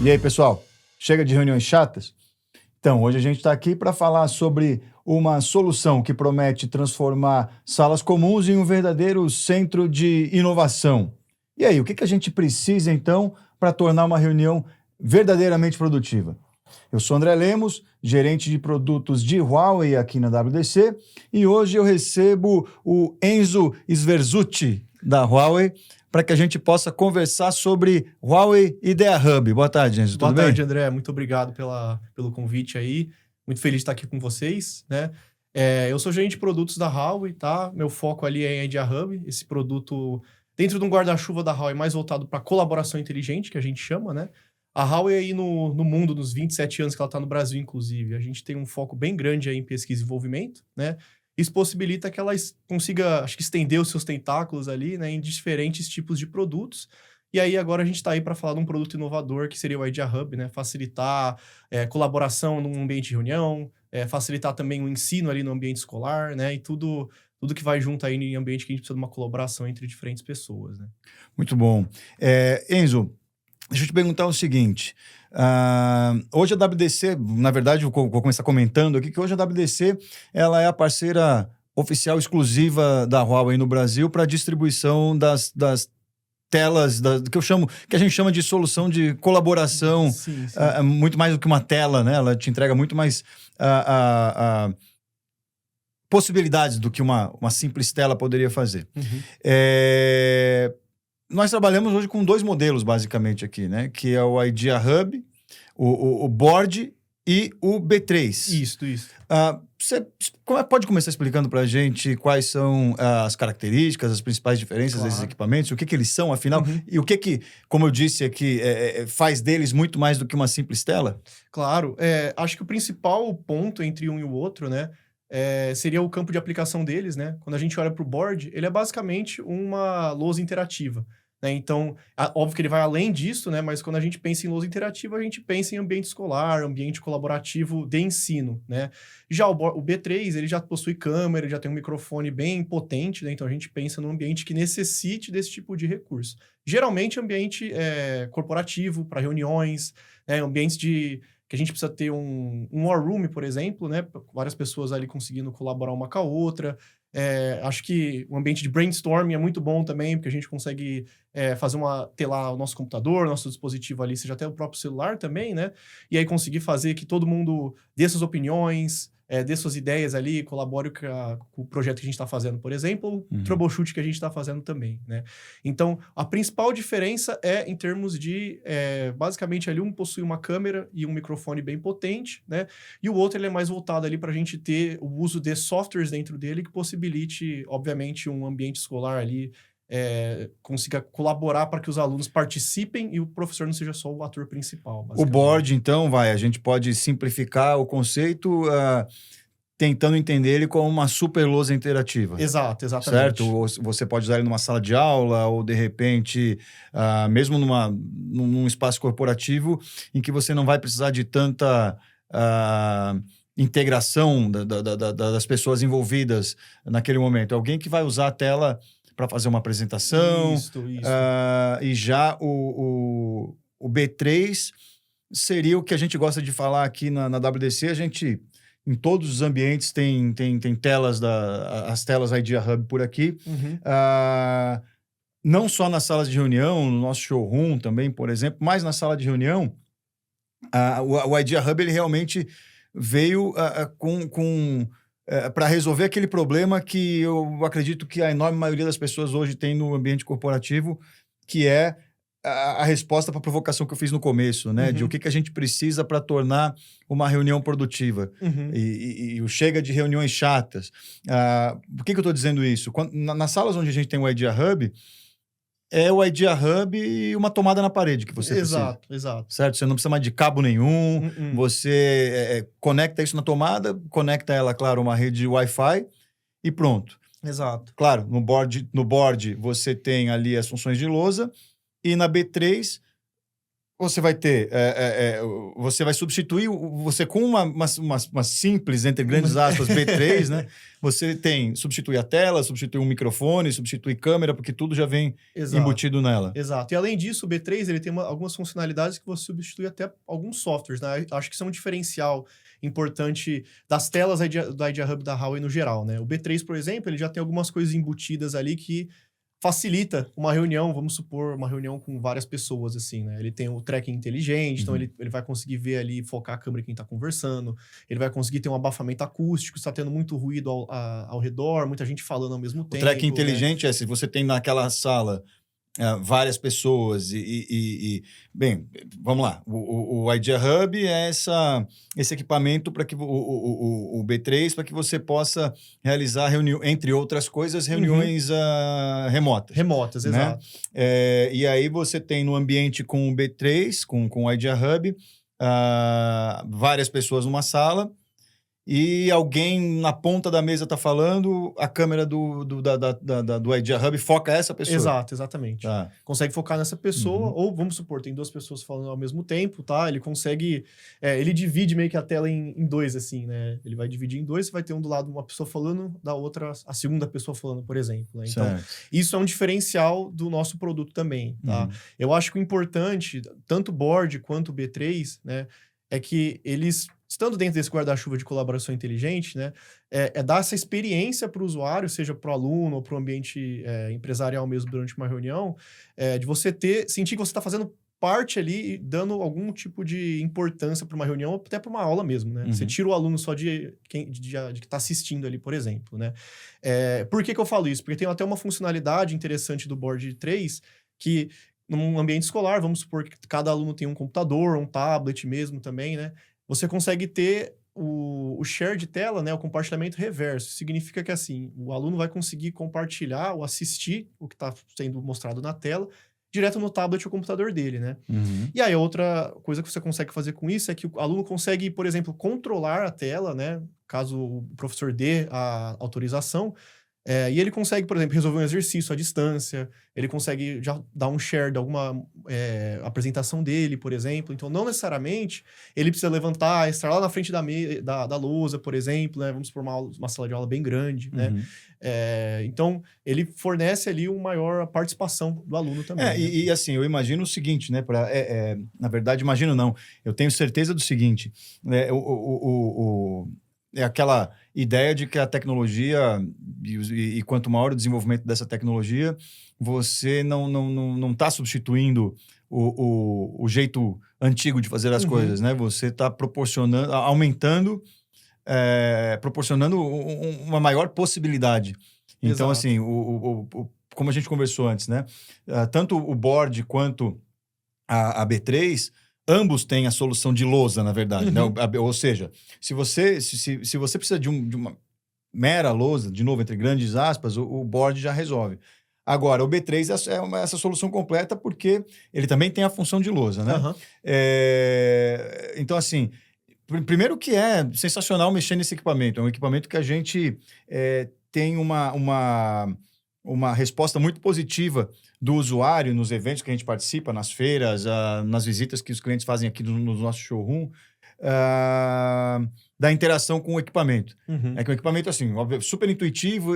E aí, pessoal? Chega de reuniões chatas? Então, hoje a gente está aqui para falar sobre uma solução que promete transformar salas comuns em um verdadeiro centro de inovação. E aí, o que a gente precisa, então, para tornar uma reunião verdadeiramente produtiva? Eu sou André Lemos, gerente de produtos de Huawei aqui na WDC, e hoje eu recebo o Enzo Sverzucci, da Huawei, para que a gente possa conversar sobre Huawei Idea Hub. Boa tarde, Enzo, tudo bem? Boa tarde, André. Muito obrigado pelo convite aí. Muito feliz de estar aqui com vocês, né? Eu sou gerente de produtos da Huawei, tá? Meu foco ali é em Idea Hub, esse produto dentro de um guarda-chuva da Huawei mais voltado para colaboração inteligente, que a gente chama, né? A Huawei aí no mundo, nos 27 anos que ela está no Brasil, inclusive, a gente tem um foco bem grande aí em pesquisa e desenvolvimento, né? Isso possibilita que ela consiga, acho que, estender os seus tentáculos ali, né, em diferentes tipos de produtos. E aí agora a gente está aí para falar de um produto inovador que seria o Idea Hub, né? Facilitar colaboração num ambiente de reunião, facilitar também o ensino ali no ambiente escolar, né? E tudo que vai junto aí em ambiente que a gente precisa de uma colaboração entre diferentes pessoas, né? Muito bom. Enzo, deixa eu te perguntar o seguinte. Hoje a WDC, na verdade, vou começar comentando aqui, que hoje a WDC ela é a parceira oficial exclusiva da Huawei no Brasil para a distribuição das telas, que a gente chama de solução de colaboração. Sim. Muito mais do que uma tela, né? Ela te entrega muito mais possibilidades do que uma simples tela poderia fazer. Uhum. Nós trabalhamos hoje com dois modelos, basicamente, aqui, né? Que é o Idea Hub, o Board e o B3. Isso. Você pode começar explicando para a gente quais são as características, as principais diferenças desses equipamentos, o que eles são, afinal, e o que, como eu disse aqui, faz deles muito mais do que uma simples tela? Claro. Acho que o principal ponto entre um e o outro, né, seria o campo de aplicação deles, né? Quando a gente olha para o Board, ele é basicamente uma lousa interativa, né? Então, óbvio que ele vai além disso, né? Mas quando a gente pensa em lousa interativa, a gente pensa em ambiente escolar, ambiente colaborativo de ensino, né? Já o B3, ele já possui câmera, ele já tem um microfone bem potente, né? Então a gente pensa num ambiente que necessite desse tipo de recurso. Geralmente ambiente corporativo, para reuniões, né? Ambientes que a gente precisa ter um war room, por exemplo, né? Várias pessoas ali conseguindo colaborar uma com a outra. Acho que o ambiente de brainstorming é muito bom também, porque a gente consegue ter lá o nosso computador, nosso dispositivo ali, seja até o próprio celular também, né? E aí conseguir fazer que todo mundo dê suas opiniões, dê suas ideias ali, colabore com o projeto que a gente está fazendo, por exemplo, o troubleshoot que a gente está fazendo também, né? Então, a principal diferença é em termos de, basicamente, ali um possui uma câmera e um microfone bem potente, né? E o outro ele é mais voltado ali para a gente ter o uso de softwares dentro dele que possibilite, obviamente, um ambiente escolar ali, consiga colaborar para que os alunos participem e o professor não seja só o ator principal. O Board, então, a gente pode simplificar o conceito tentando entender ele como uma super lousa interativa. Exatamente. Certo? Ou você pode usar ele numa sala de aula ou, de repente, mesmo num espaço corporativo em que você não vai precisar de tanta integração das pessoas envolvidas naquele momento. Alguém que vai usar a tela para fazer uma apresentação. Isso. E já o B3 seria o que a gente gosta de falar aqui na WDC. A gente, em todos os ambientes, tem telas, as telas Idea Hub por aqui. Não só nas salas de reunião, no nosso showroom também, por exemplo, mas na sala de reunião, o Idea Hub ele realmente veio para resolver aquele problema que eu acredito que a enorme maioria das pessoas hoje tem no ambiente corporativo, que é a resposta para a provocação que eu fiz no começo, né? De o que a gente precisa para tornar uma reunião produtiva. E o chega de reuniões chatas. Por que eu estou dizendo isso? Nas salas onde a gente tem o Idea Hub, é o Idea Hub e uma tomada na parede que você precisa. Exato. Certo? Você não precisa mais de cabo nenhum. Você conecta isso na tomada, conecta ela, claro, uma rede Wi-Fi e pronto. Exato. Claro, no board você tem ali as funções de lousa e na B3 você vai ter, você vai substituir, você com uma simples, entre grandes aspas, B3, né? Você substitui a tela, substitui um microfone, substitui câmera, porque tudo já vem embutido nela. Exato. E além disso, o B3 ele tem algumas funcionalidades que você substitui até alguns softwares, né? Acho que isso é um diferencial importante das telas do Idea Hub da Huawei no geral, né? O B3, por exemplo, ele já tem algumas coisas embutidas ali que facilita uma reunião, vamos supor, uma reunião com várias pessoas, assim, né? Ele tem o tracking inteligente, então ele vai conseguir ver ali, focar a câmera quem tá conversando, ele vai conseguir ter um abafamento acústico, se tá tendo muito ruído ao redor, muita gente falando ao mesmo tempo. O tracking inteligente se você tem naquela sala várias pessoas bem, vamos lá, o Idea Hub é esse equipamento para que o B3 para que você possa realizar entre outras coisas, reuniões remotas. Né? Exato. E aí você tem no ambiente com o B3, com o Idea Hub, várias pessoas numa sala, e alguém na ponta da mesa está falando, a câmera do Idea Hub foca essa pessoa. Exatamente. Tá. Consegue focar nessa pessoa, ou vamos supor, tem duas pessoas falando ao mesmo tempo, tá? Ele consegue... ele divide meio que a tela em dois, assim, né? Ele vai dividir em dois, você vai ter um do lado uma pessoa falando, da outra a segunda pessoa falando, por exemplo. Né? Então, isso é um diferencial do nosso produto também, tá? Eu acho que o importante, tanto o Board quanto o B3, né, é que eles... Estando dentro desse guarda-chuva de colaboração inteligente, né, dar essa experiência para o usuário, seja para o aluno ou para o ambiente empresarial mesmo durante uma reunião, de você sentir que você está fazendo parte ali e dando algum tipo de importância para uma reunião, ou até para uma aula mesmo, né? Você tira o aluno só de que está assistindo ali, por exemplo, né? Por que eu falo isso? Porque tem até uma funcionalidade interessante do Board 3 que... Num ambiente escolar, vamos supor que cada aluno tem um computador, um tablet mesmo também, né? Você consegue ter o share de tela, né? O compartilhamento reverso. Significa que, assim, o aluno vai conseguir compartilhar ou assistir o que está sendo mostrado na tela direto no tablet ou computador dele, né? E aí, outra coisa que você consegue fazer com isso é que o aluno consegue, por exemplo, controlar a tela, né? Caso o professor dê a autorização. E ele consegue, por exemplo, resolver um exercício à distância, ele consegue já dar um share de alguma apresentação dele, por exemplo. Então, não necessariamente ele precisa levantar, estar lá na frente da lousa, por exemplo, né? Vamos supor uma sala de aula bem grande, né? Então, ele fornece ali uma maior participação do aluno também. Né? E assim, eu imagino o seguinte, né? Na verdade, imagino não. Eu tenho certeza do seguinte, é aquela ideia de que a tecnologia, e quanto maior o desenvolvimento dessa tecnologia, você não está substituindo o jeito antigo de fazer as coisas, né? Você está aumentando, proporcionando uma maior possibilidade. Então, assim, como a gente conversou antes, né? Tanto o Board quanto a B3... Ambos têm a solução de lousa, na verdade. Né? Ou seja, se você precisa de uma mera lousa, de novo, entre grandes aspas, o Board já resolve. Agora, o B3 é essa solução completa porque ele também tem a função de lousa, né? Então, assim, primeiro que é sensacional mexer nesse equipamento. É um equipamento que a gente tem uma resposta muito positiva do usuário nos eventos que a gente participa, nas feiras, nas visitas que os clientes fazem aqui no nosso showroom, da interação com o equipamento. É que o equipamento, assim, super intuitivo.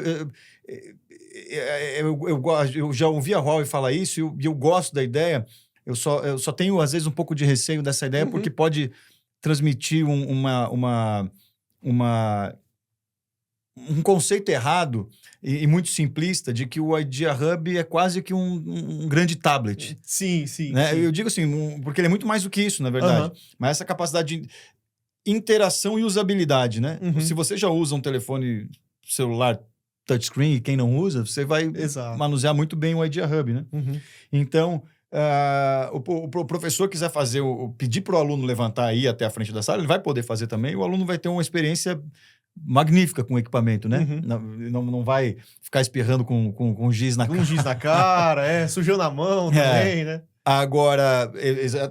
Eu já ouvi a Huawei falar isso e eu gosto da ideia. Eu só tenho, às vezes, um pouco de receio dessa ideia porque pode transmitir um conceito errado e muito simplista de que o Idea Hub é quase que um grande tablet. Sim. Né? Eu digo assim, porque ele é muito mais do que isso, na verdade. Mas essa capacidade de interação e usabilidade, né? Se você já usa um telefone celular touchscreen e quem não usa, você vai manusear muito bem o Idea Hub, né? Então, o professor quiser pedir para o aluno levantar e ir até a frente da sala, ele vai poder fazer também, e o aluno vai ter uma experiência magnífica com o equipamento, né? Não vai ficar espirrando com giz na cara. Um giz na cara, sujando a mão também, né? Agora,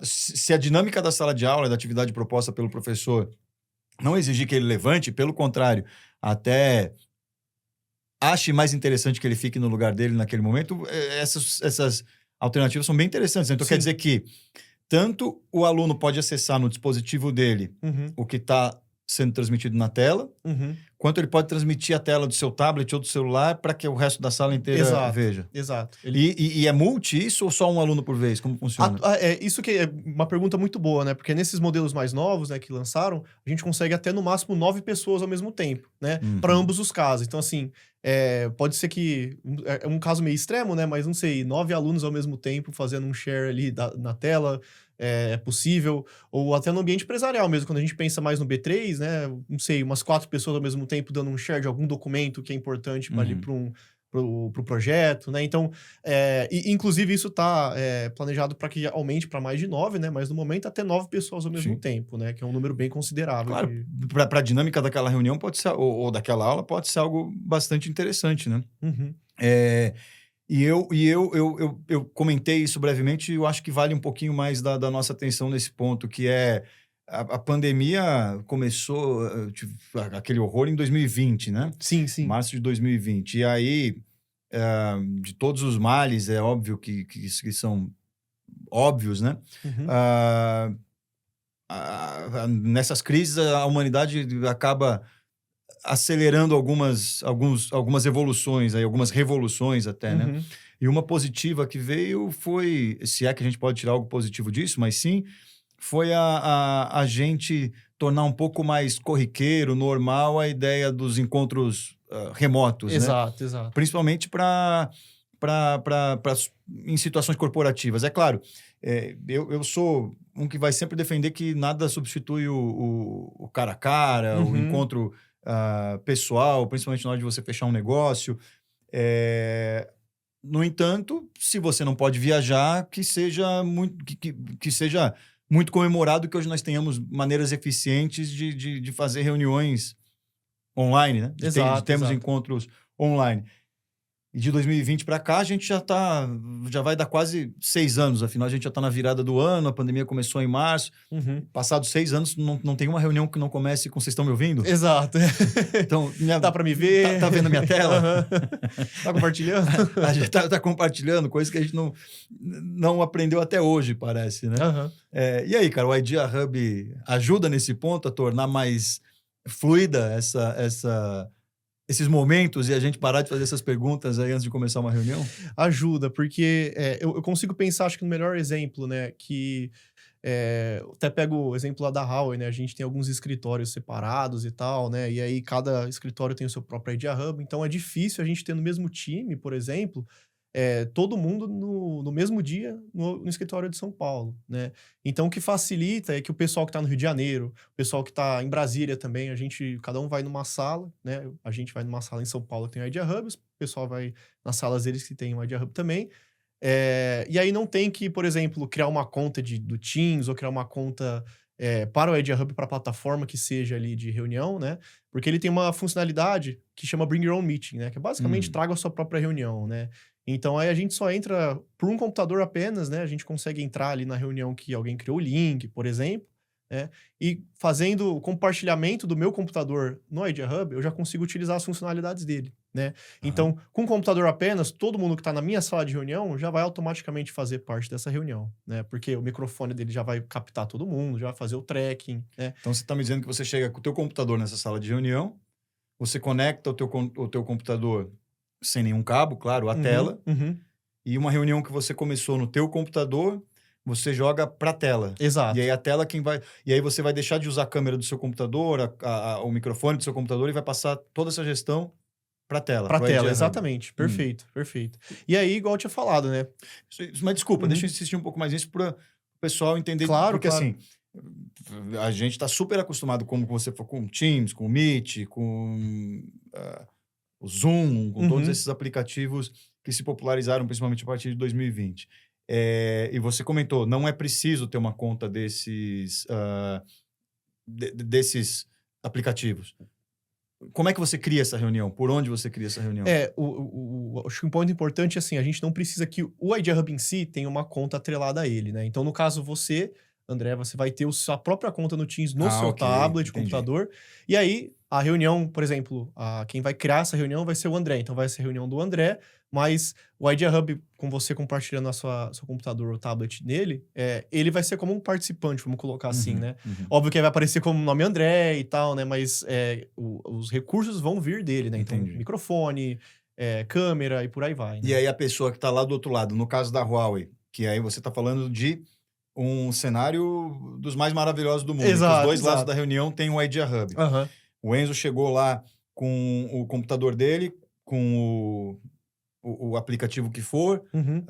se a dinâmica da sala de aula, da atividade proposta pelo professor, não exigir que ele levante, pelo contrário, até ache mais interessante que ele fique no lugar dele naquele momento, essas alternativas são bem interessantes. Então, quer dizer que tanto o aluno pode acessar no dispositivo dele o que está sendo transmitido na tela, quanto ele pode transmitir a tela do seu tablet ou do celular para que o resto da sala inteira veja. Exato. E é multi isso ou só um aluno por vez? Como funciona? Isso que é uma pergunta muito boa, né? Porque nesses modelos mais novos, né, que lançaram, a gente consegue até no máximo 9 pessoas ao mesmo tempo, né? Para ambos os casos. Então, assim, pode ser que é um caso meio extremo, né? Mas não sei, 9 alunos ao mesmo tempo fazendo um share ali na tela. É possível, ou até no ambiente empresarial mesmo, quando a gente pensa mais no B3, né, não sei, umas 4 pessoas ao mesmo tempo dando um share de algum documento que é importante ali pro projeto, né, então, inclusive isso tá planejado para que aumente para mais de 9, né, mas no momento até 9 pessoas ao mesmo tempo, né, que é um número bem considerável. Claro, para a dinâmica daquela reunião pode ser, ou daquela aula pode ser algo bastante interessante, né? E eu comentei isso brevemente e eu acho que vale um pouquinho mais da nossa atenção nesse ponto, que é a pandemia começou, aquele horror em 2020, né? Sim. Março de 2020. E aí, de todos os males, é óbvio que são óbvios, né? Nessas crises, a humanidade acaba acelerando algumas evoluções, aí, algumas revoluções até, né? E uma positiva que veio foi, se é que a gente pode tirar algo positivo disso, mas sim, foi a gente tornar um pouco mais corriqueiro, normal, a ideia dos encontros remotos, exato, né? Exato. Principalmente em situações corporativas. É claro, eu sou um que vai sempre defender que nada substitui o cara a cara, o encontro pessoal, principalmente na hora de você fechar um negócio. No entanto, se você não pode viajar, que seja muito comemorado que hoje nós tenhamos maneiras eficientes de fazer reuniões online, né? De termos encontros online. E de 2020 para cá, a gente já vai dar quase 6 anos. Afinal, a gente já está na virada do ano, a pandemia começou em março. Passados 6 anos, não tem uma reunião que não comece com "vocês estão me ouvindo?" Exato. Então, dá para me ver? Tá vendo a minha tela? Tá compartilhando? A gente tá compartilhando, coisa que a gente não aprendeu até hoje, parece, né? E aí, cara, o Idea Hub ajuda nesse ponto a tornar mais fluida esses momentos e a gente parar de fazer essas perguntas aí antes de começar uma reunião? Ajuda, porque eu consigo pensar, acho que no melhor exemplo, né, que até pego o exemplo lá da Huawei, né, a gente tem alguns escritórios separados e tal, né, e aí cada escritório tem o seu próprio Idea Hub, então é difícil a gente ter no mesmo time, por exemplo, todo mundo no mesmo dia no escritório de São Paulo, né? Então, o que facilita é que o pessoal que está no Rio de Janeiro, o pessoal que está em Brasília também, cada um vai numa sala, né? A gente vai numa sala em São Paulo que tem o Idea Hub, o pessoal vai nas salas deles que tem o Idea Hub também. E aí não tem que, por exemplo, criar uma conta do Teams ou criar uma conta para o Idea Hub para a plataforma que seja ali de reunião, né? Porque ele tem uma funcionalidade que chama Bring Your Own Meeting, né? Que é basicamente traga a sua própria reunião, né? Então, aí a gente só entra por um computador apenas, né? A gente consegue entrar ali na reunião que alguém criou o link, por exemplo, né? E fazendo o compartilhamento do meu computador no Idea Hub, eu já consigo utilizar as funcionalidades dele, né? Então, com o computador apenas, todo mundo que está na minha sala de reunião já vai automaticamente fazer parte dessa reunião, né? Porque o microfone dele já vai captar todo mundo, já vai fazer o tracking, né? Então, você está me dizendo que você chega com o teu computador nessa sala de reunião, você conecta o teu computador sem nenhum cabo, claro, a tela, e uma reunião que você começou no teu computador, você joga para a tela. Exato. E aí a tela e aí você vai deixar de usar a câmera do seu computador, o microfone do seu computador e vai passar toda essa gestão para a tela. Para a tela, exatamente. Perfeito. E aí, igual eu tinha falado, né? Mas desculpa, deixa eu insistir um pouco mais nisso para o pessoal entender. Claro, porque assim, a gente está super acostumado, como você falou, com o Teams, com o Meet, com o Zoom, com todos esses aplicativos que se popularizaram principalmente a partir de 2020. E você comentou, não é preciso ter uma conta desses aplicativos. Como é que você cria essa reunião? Por onde você cria essa reunião? Acho que um ponto importante é assim, a gente não precisa que o Idea Hub em si tenha uma conta atrelada a ele, né? Então, no caso, você, André, você vai ter a sua própria conta no Teams no seu tablet, computador, e aí a reunião, por exemplo, quem vai criar essa reunião vai ser o André. Então, vai ser a reunião do André, mas o Idea Hub, com você compartilhando seu computador ou tablet nele, ele vai ser como um participante, vamos colocar assim, né? Óbvio que ele vai aparecer como nome André e tal, né? Mas os recursos vão vir dele, né? Então, Entendi. microfone, câmera e por aí vai. Né? E aí a pessoa que está lá do outro lado, no caso da Huawei, que aí você está falando de um cenário dos mais maravilhosos do mundo. Exato, Os dois lados exato. da reunião tem um Idea Hub. Aham. O Enzo chegou lá com o computador dele, com o aplicativo que for, Uhum.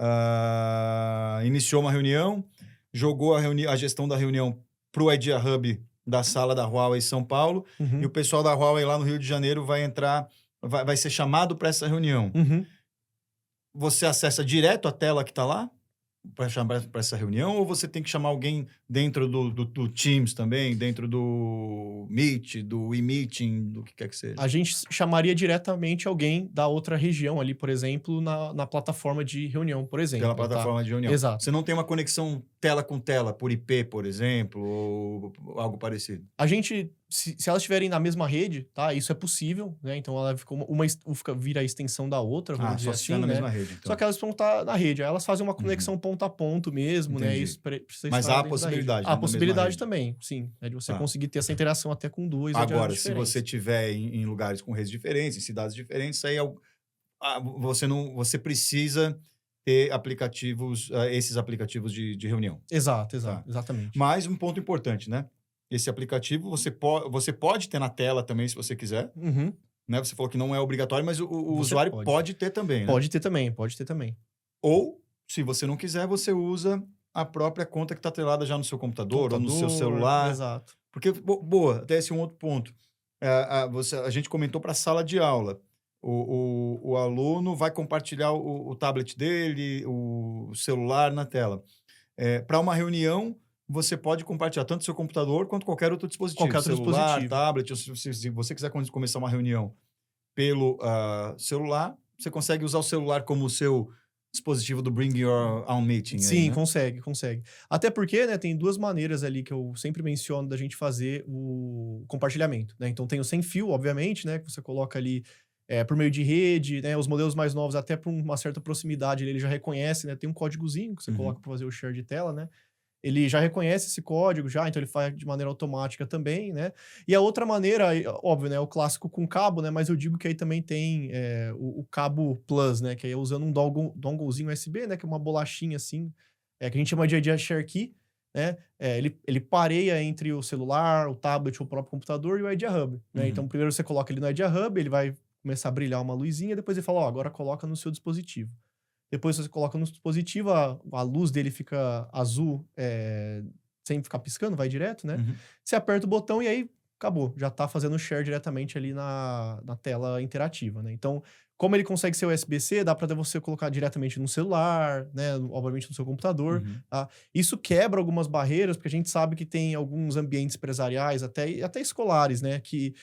iniciou uma reunião, jogou a gestão da reunião para o Idea Hub da sala da Huawei São Paulo, Uhum. e o pessoal da Huawei lá no Rio de Janeiro vai entrar, vai ser chamado para essa reunião. Uhum. Você acessa direto a tela que está lá para chamar para essa reunião, ou você tem que chamar alguém dentro do Teams também, dentro do Meet, do e-meeting, do que quer que seja? A gente chamaria diretamente alguém da outra região ali, por exemplo, na plataforma de reunião, por exemplo. Pela plataforma de reunião. Exato. Você não tem uma conexão tela com tela, por IP, por exemplo, ou algo parecido? A gente, se elas estiverem na mesma rede, tá? Isso é possível, né? Então, ela vira a extensão da outra, vamos dizer só assim, se estiver na né? mesma rede, então. Só que elas vão estar na rede. Aí elas fazem uma conexão ponto a ponto mesmo, né? Entendi. Isso precisa Mas estar há a dentro da possibilidade, rede. né, Há a da possibilidade mesma também, sim. De você Tá. conseguir ter essa interação até com dois Agora, se diferentes. você estiver em lugares com redes diferentes, em cidades diferentes, aí você precisa ter aplicativos, esses aplicativos de reunião. Exato, Tá. exatamente. Mas um ponto importante, né? Esse aplicativo você pode ter na tela também, se você quiser. Uhum. Né? Você falou que não é obrigatório, mas o Você usuário pode. pode ter também, né? Pode ter também. Ou, se você não quiser, você usa a própria conta que está atrelada já no seu computador ou no seu celular. Exato. Porque, boa, até esse é um outro ponto. A gente comentou para a sala de aula. O aluno vai compartilhar o tablet dele, o celular na tela. Para uma reunião, você pode compartilhar tanto o seu computador quanto qualquer outro dispositivo. Qualquer outro celular, dispositivo. tablet. Se você quiser começar uma reunião pelo celular, você consegue usar o celular como o seu dispositivo do Bring Your Own Meeting. Sim, aí, né? consegue. Até porque, né, tem duas maneiras ali que eu sempre menciono da gente fazer o compartilhamento, né? Então tem o sem fio, obviamente, né, que você coloca ali por meio de rede, né? Os modelos mais novos, até por uma certa proximidade, ele já reconhece, né? Tem um códigozinho que você coloca para fazer o share de tela, né? Ele já reconhece esse código já, então ele faz de maneira automática também, né? E a outra maneira, óbvio, né? O clássico com cabo, né? Mas eu digo que aí também tem o cabo Plus, né? Que aí é usando um donglezinho USB, né? Que é uma bolachinha assim, que a gente chama de Idea Share Key, né? Ele pareia entre o celular, o tablet, o próprio computador e o Idea Hub, né? Então primeiro você coloca ele no Idea Hub, ele vai começar a brilhar uma luzinha, depois ele fala, ó, agora coloca no seu dispositivo. Depois você coloca no dispositivo, a luz dele fica azul, sem ficar piscando, vai direto, né? Você aperta o botão e aí acabou. Já tá fazendo share diretamente ali na tela interativa, né? Então, como ele consegue ser USB-C, dá para você colocar diretamente no celular, né? Obviamente no seu computador. Tá? Isso quebra algumas barreiras, porque a gente sabe que tem alguns ambientes empresariais, até escolares, né? Que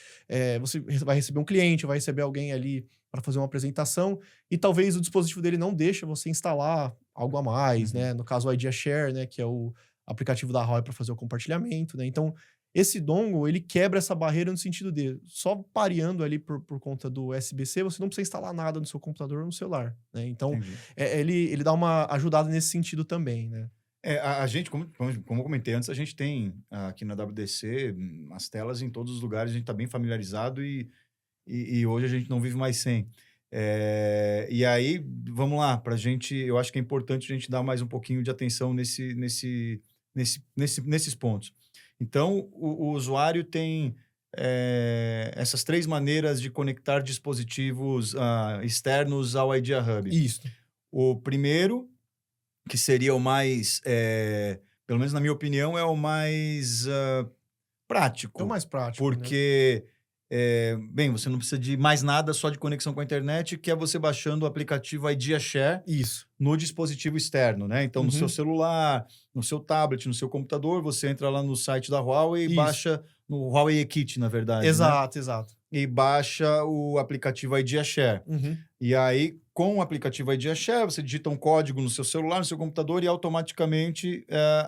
você vai receber um cliente, vai receber alguém ali para fazer uma apresentação, e talvez o dispositivo dele não deixe você instalar algo a mais, né? No caso, o Idea Share, né? Que é o aplicativo da Huawei para fazer o compartilhamento, né? Então, esse dongle, ele quebra essa barreira no sentido de só pareando ali por conta do USB-C, você não precisa instalar nada no seu computador ou no celular, né? Então, ele dá uma ajudada nesse sentido também, né? A gente, como eu comentei antes, a gente tem aqui na WDC as telas em todos os lugares, a gente está bem familiarizado e hoje a gente não vive mais sem. E aí, vamos lá, pra gente, eu acho que é importante a gente dar mais um pouquinho de atenção nesses pontos. Então, o usuário tem essas três maneiras de conectar dispositivos externos ao Idea Hub. Isso. O primeiro, que seria o mais, pelo menos na minha opinião, é o mais prático. É o mais prático, porque... bem, você não precisa de mais nada, só de conexão com a internet, que é você baixando o aplicativo Idea Share no dispositivo externo, né? Então, no seu celular, no seu tablet, no seu computador, você entra lá no site da Huawei e baixa no Huawei Kit, na verdade. Exato. E baixa o aplicativo Idea Share. E aí, com o aplicativo Idea Share, você digita um código no seu celular, no seu computador e automaticamente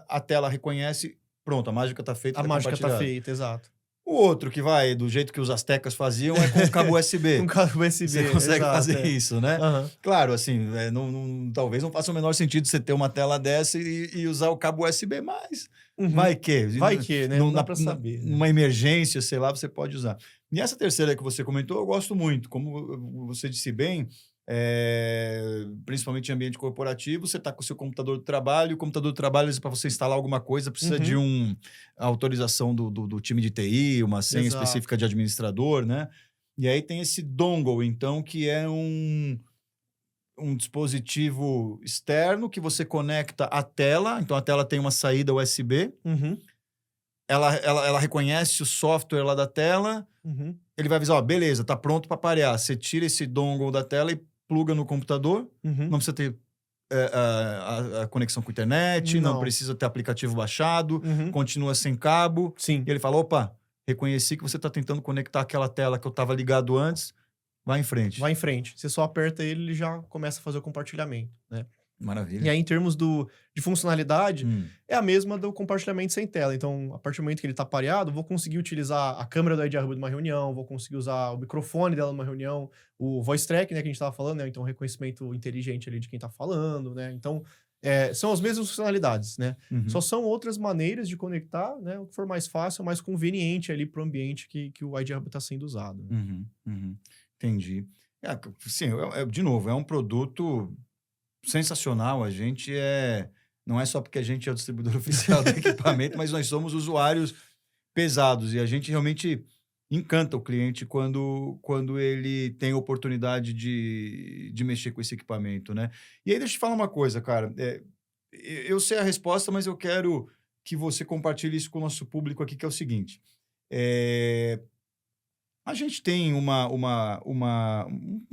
a tela reconhece. Pronto, a mágica está feita. A mágica está feita, exato. O outro que vai, do jeito que os astecas faziam, é com cabo USB. Com cabo USB, Você consegue exato, fazer isso, né? Aham. Claro, assim, talvez não faça o menor sentido você ter uma tela dessa e usar o cabo USB, mas Uhum. vai que... Vai que, né? Não dá pra saber, né? Numa emergência, sei lá, você pode usar. E essa terceira que você comentou, eu gosto muito. Como você disse bem, principalmente em ambiente corporativo, você está com o seu computador de trabalho, e o computador de trabalho, para você instalar alguma coisa, precisa de uma autorização do time de TI, uma senha Exato. específica de administrador, né? E aí tem esse dongle, então, que é um dispositivo externo que você conecta à tela. Então, a tela tem uma saída USB. Uhum. Ela reconhece o software lá da tela. Uhum. Ele vai avisar, ó, beleza, tá pronto para parear. Você tira esse dongle da tela e pluga no computador. Uhum. Não precisa ter a conexão com a internet, não precisa ter aplicativo baixado, continua sem cabo. Sim. E ele fala, opa, reconheci que você está tentando conectar aquela tela que eu estava ligado antes, vai em frente. Vai em frente. Você só aperta ele já começa a fazer o compartilhamento, né? Maravilha. E aí, em termos de funcionalidade, é a mesma do compartilhamento sem tela. Então, a partir do momento que ele está pareado, vou conseguir utilizar a câmera do Idea Hub numa reunião, vou conseguir usar o microfone dela numa reunião, o voice track, né, que a gente estava falando, né? Então, reconhecimento inteligente ali de quem está falando, né? Então, são as mesmas funcionalidades, né? Só são outras maneiras de conectar, né? O que for mais fácil, mais conveniente ali para o ambiente que o Idea Hub está sendo usado. Né? Entendi. Sim, de novo, é um produto sensacional. A gente não é só porque a gente é o distribuidor oficial do equipamento, mas nós somos usuários pesados e a gente realmente encanta o cliente quando ele tem a oportunidade de mexer com esse equipamento, né? E aí deixa eu te falar uma coisa, cara. Eu sei a resposta, mas eu quero que você compartilhe isso com o nosso público aqui, que é o seguinte. A gente tem um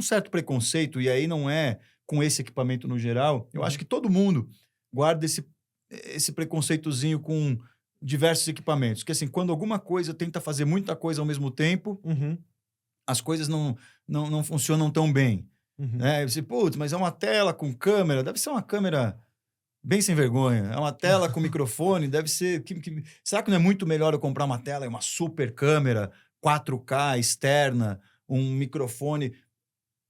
certo preconceito, e aí não é com esse equipamento no geral. Eu acho que todo mundo guarda esse preconceitozinho com diversos equipamentos. Que assim, quando alguma coisa tenta fazer muita coisa ao mesmo tempo, as coisas não funcionam tão bem. Né? Você, putz, mas é uma tela com câmera, deve ser uma câmera bem sem vergonha. É uma tela com microfone, deve ser... Será que não é muito melhor eu comprar uma tela e uma super câmera 4K externa, um microfone?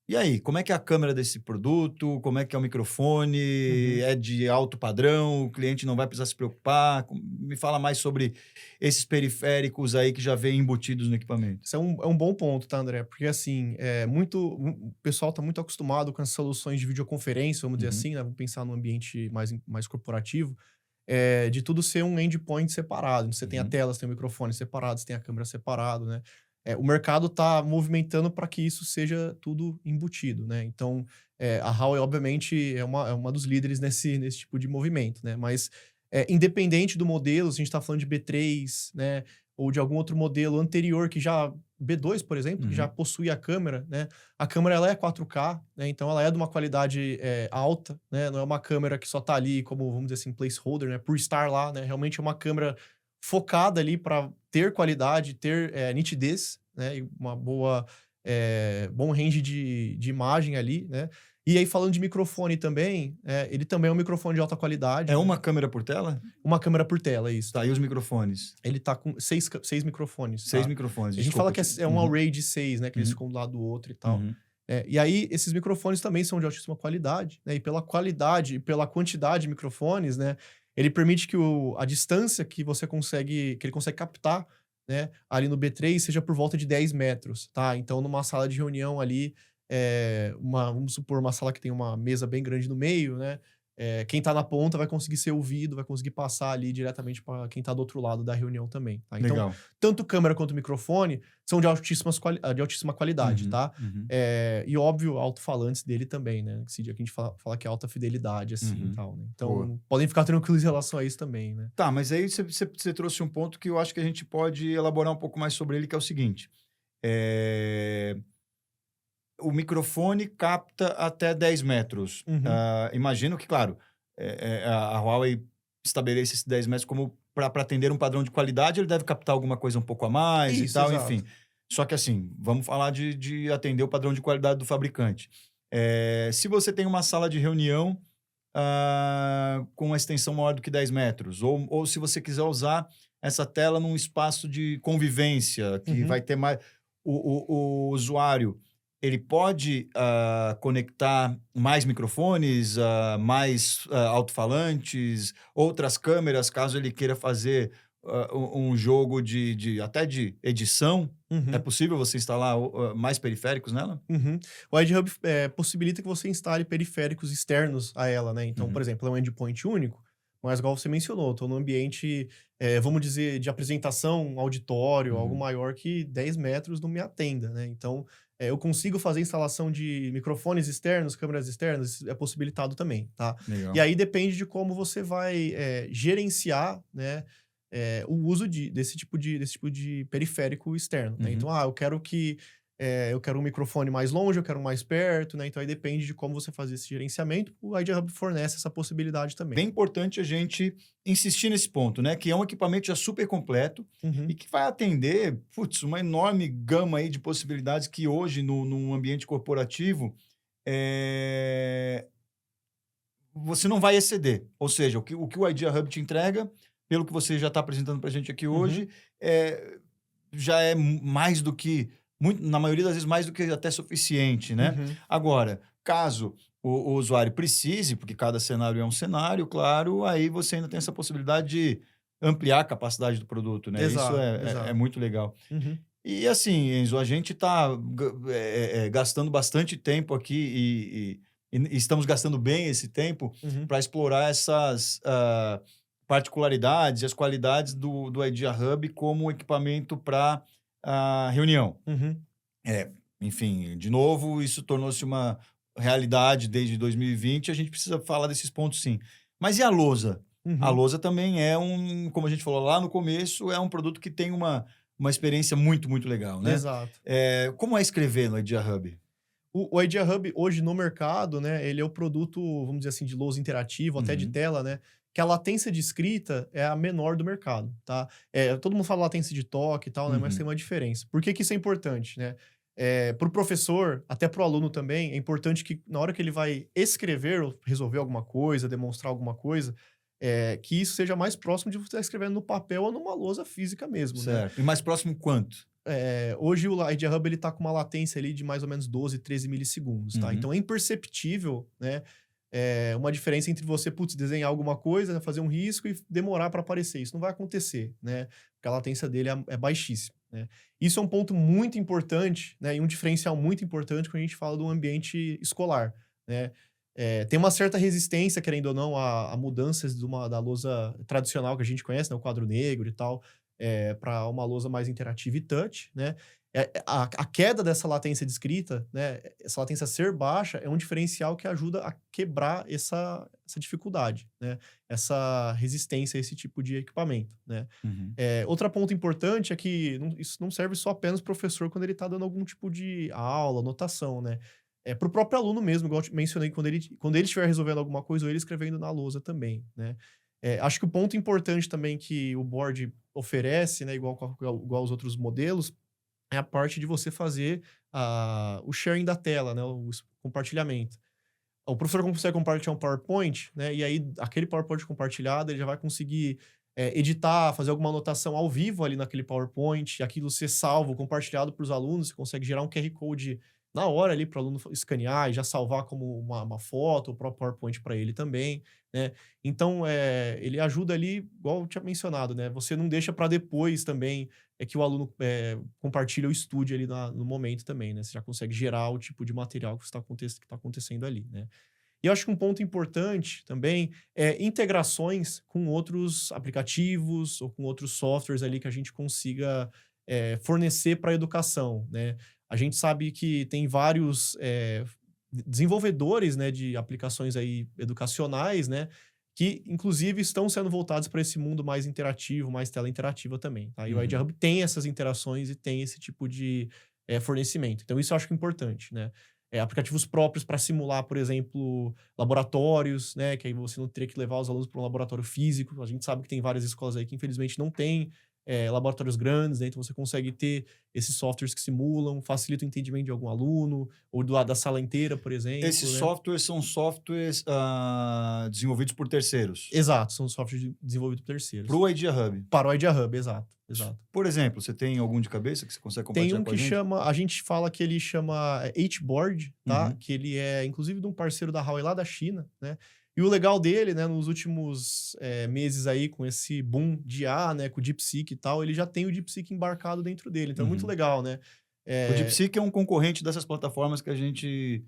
E aí, como é que é a câmera desse produto? Como é que é o microfone? É de alto padrão? O cliente não vai precisar se preocupar? Me fala mais sobre esses periféricos aí que já vêm embutidos no equipamento. Isso é um bom ponto, tá, André? Porque, assim, o pessoal está muito acostumado com as soluções de videoconferência, vamos dizer assim, né? Vamos pensar num ambiente mais corporativo, de tudo ser um endpoint separado. Você tem a tela, você tem o microfone separado, você tem a câmera separado, né? O mercado está movimentando para que isso seja tudo embutido, né? Então, a Huawei, obviamente, é uma dos líderes nesse tipo de movimento, né? Mas, independente do modelo, se a gente está falando de B3, né? Ou de algum outro modelo anterior, B2, por exemplo, que já possui a câmera, né? A câmera, ela é 4K, né? Então, ela é de uma qualidade alta, né? Não é uma câmera que só está ali como, vamos dizer assim, placeholder, né? Por estar lá, né? Realmente é uma câmera focada ali para ter qualidade, ter nitidez, né? E uma bom range de imagem ali, né? E aí, falando de microfone também, ele também é um microfone de alta qualidade. É uma câmera por tela? Uma câmera por tela, isso. Tá, e os microfones? Ele tá com seis microfones. 6 microfones, A gente fala que é um array de 6, né? Que eles ficam um do lado do outro e tal. E aí, esses microfones também são de altíssima qualidade, né? E pela qualidade e pela quantidade de microfones, né? Ele permite que a distância que ele consegue captar, né, ali no B3 seja por volta de 10 metros, tá? Então, numa sala de reunião ali, vamos supor uma sala que tem uma mesa bem grande no meio, né? Quem tá na ponta vai conseguir ser ouvido, vai conseguir passar ali diretamente para quem tá do outro lado da reunião também, tá? Então, legal. Tanto câmera quanto microfone são de altíssima qualidade, tá? E óbvio, alto-falantes dele também, né? Esse dia que a gente fala que é alta fidelidade, assim, e tal, né? Então, podem ficar tranquilos em relação a isso também, né? Tá, mas aí você trouxe um ponto que eu acho que a gente pode elaborar um pouco mais sobre ele, que é o seguinte. O microfone capta até 10 metros. Imagino que, claro, a Huawei estabelece esses 10 metros como para atender um padrão de qualidade, ele deve captar alguma coisa um pouco a mais e tal, exato. Enfim. Só que assim, vamos falar de atender o padrão de qualidade do fabricante. Se você tem uma sala de reunião com uma extensão maior do que 10 metros, ou se você quiser usar essa tela num espaço de convivência, que vai ter mais... O usuário, ele pode conectar mais microfones, mais alto-falantes, outras câmeras, caso ele queira fazer um jogo até de edição. É possível você instalar mais periféricos nela? O Edge Hub possibilita que você instale periféricos externos a ela, né? Então, por exemplo, é um endpoint único, mas igual você mencionou, estou num ambiente, vamos dizer, de apresentação, um auditório, algo maior que 10 metros não me atenda, né? Então, eu consigo fazer instalação de microfones externos, câmeras externas, é possibilitado também, tá? Legal. E aí depende de como você vai gerenciar, né? O uso desse tipo de periférico externo, né? Então, eu quero um microfone mais longe, eu quero um mais perto, né? Então aí depende de como você fazer esse gerenciamento. O Idea Hub fornece essa possibilidade também. Bem importante a gente insistir nesse ponto, né? Que é um equipamento já super completo e que vai atender, uma enorme gama aí de possibilidades que hoje, num ambiente corporativo, você não vai exceder. Ou seja, o que o Idea Hub te entrega, pelo que você já está apresentando para a gente aqui hoje, já é mais do que, na maioria das vezes, mais do que até suficiente, né? Agora, caso o usuário precise, porque cada cenário é um cenário, claro, aí você ainda tem essa possibilidade de ampliar a capacidade do produto, né? Exato, Isso exato. é muito legal. E assim, Enzo, a gente está gastando bastante tempo aqui e estamos gastando bem esse tempo para explorar essas particularidades e as qualidades do Idea Hub como equipamento para reunião. Enfim, de novo, isso tornou-se uma realidade desde 2020, a gente precisa falar desses pontos sim. Mas e a lousa? A lousa também é como a gente falou lá no começo, é um produto que tem uma experiência muito, muito legal, né? Exato. Como é escrever no Idea Hub? O Idea Hub, hoje no mercado, né, ele é o produto, vamos dizer assim, de lousa interativo, até de tela, né? Que a latência de escrita é a menor do mercado, tá? Todo mundo fala latência de toque e tal, né? Mas tem uma diferença. Por que isso é importante, né? Para o professor, até para o aluno também, é importante que na hora que ele vai escrever, ou resolver alguma coisa, demonstrar alguma coisa, que isso seja mais próximo de você estar escrevendo no papel ou numa lousa física mesmo, certo. né? E mais próximo quanto? Hoje o Idea Hub ele tá com uma latência ali de mais ou menos 12, 13 milissegundos, tá? Então é imperceptível, né? Uma diferença entre você, desenhar alguma coisa, fazer um risco e demorar para aparecer. Isso não vai acontecer, né? Porque a latência dele é baixíssima, né? Isso é um ponto muito importante, né? E um diferencial muito importante quando a gente fala do ambiente escolar, né? Tem uma certa resistência, querendo ou não, a mudanças da lousa tradicional que a gente conhece, né? O quadro negro e tal, para uma lousa mais interativa e touch, né? A queda dessa latência de escrita, né? Essa latência ser baixa é um diferencial que ajuda a quebrar essa dificuldade, né? Essa resistência a esse tipo de equipamento, né? Outro ponto importante é que isso não serve só apenas para o professor quando ele está dando algum tipo de aula, anotação, né? Para o próprio aluno mesmo, igual eu mencionei, quando ele estiver resolvendo alguma coisa ou ele escrevendo na lousa também, né? Acho que o ponto importante também que o board oferece, né, igual aos outros modelos, é a parte de você fazer o sharing da tela, né, o compartilhamento. O professor consegue compartilhar um PowerPoint, né, e aí aquele PowerPoint compartilhado, ele já vai conseguir editar, fazer alguma anotação ao vivo ali naquele PowerPoint, aquilo ser salvo, compartilhado para os alunos, você consegue gerar um QR Code na hora ali para o aluno escanear e já salvar como uma foto, o próprio PowerPoint para ele também, né? Então, ele ajuda ali, igual eu tinha mencionado, né? Você não deixa para depois também que o aluno compartilha ou estude ali no momento também, né? Você já consegue gerar o tipo de material que está acontecendo ali, né? E eu acho que um ponto importante também é integrações com outros aplicativos ou com outros softwares ali que a gente consiga fornecer para a educação, né? A gente sabe que tem vários desenvolvedores, né, de aplicações aí educacionais, né, que inclusive estão sendo voltados para esse mundo mais interativo, mais tela interativa também, tá? E o Idea Hub tem essas interações e tem esse tipo de fornecimento. Então isso eu acho que é importante, né? Aplicativos próprios para simular, por exemplo, laboratórios, né? Que aí você não teria que levar os alunos para um laboratório físico. A gente sabe que tem várias escolas aí que infelizmente não tem laboratórios grandes, né? Então você consegue ter esses softwares que simulam, facilita o entendimento de algum aluno, ou da sala inteira, por exemplo, Esses né? softwares são softwares desenvolvidos por terceiros. Exato, são softwares desenvolvidos por terceiros. Para o Idea Hub. Para o Idea Hub, exato. Por exemplo, você tem algum de cabeça que você consegue Tem compartilhar um com a que gente? chama, a gente fala que ele chama Hboard, tá? Uhum. Que ele é, inclusive, de um parceiro da Huawei lá da China, né? E o legal dele, né, nos últimos meses aí, com esse boom de IA, né, com o DeepSeek e tal, ele já tem o DeepSeek embarcado dentro dele. Então é muito legal, né? O DeepSeek é um concorrente dessas plataformas que a gente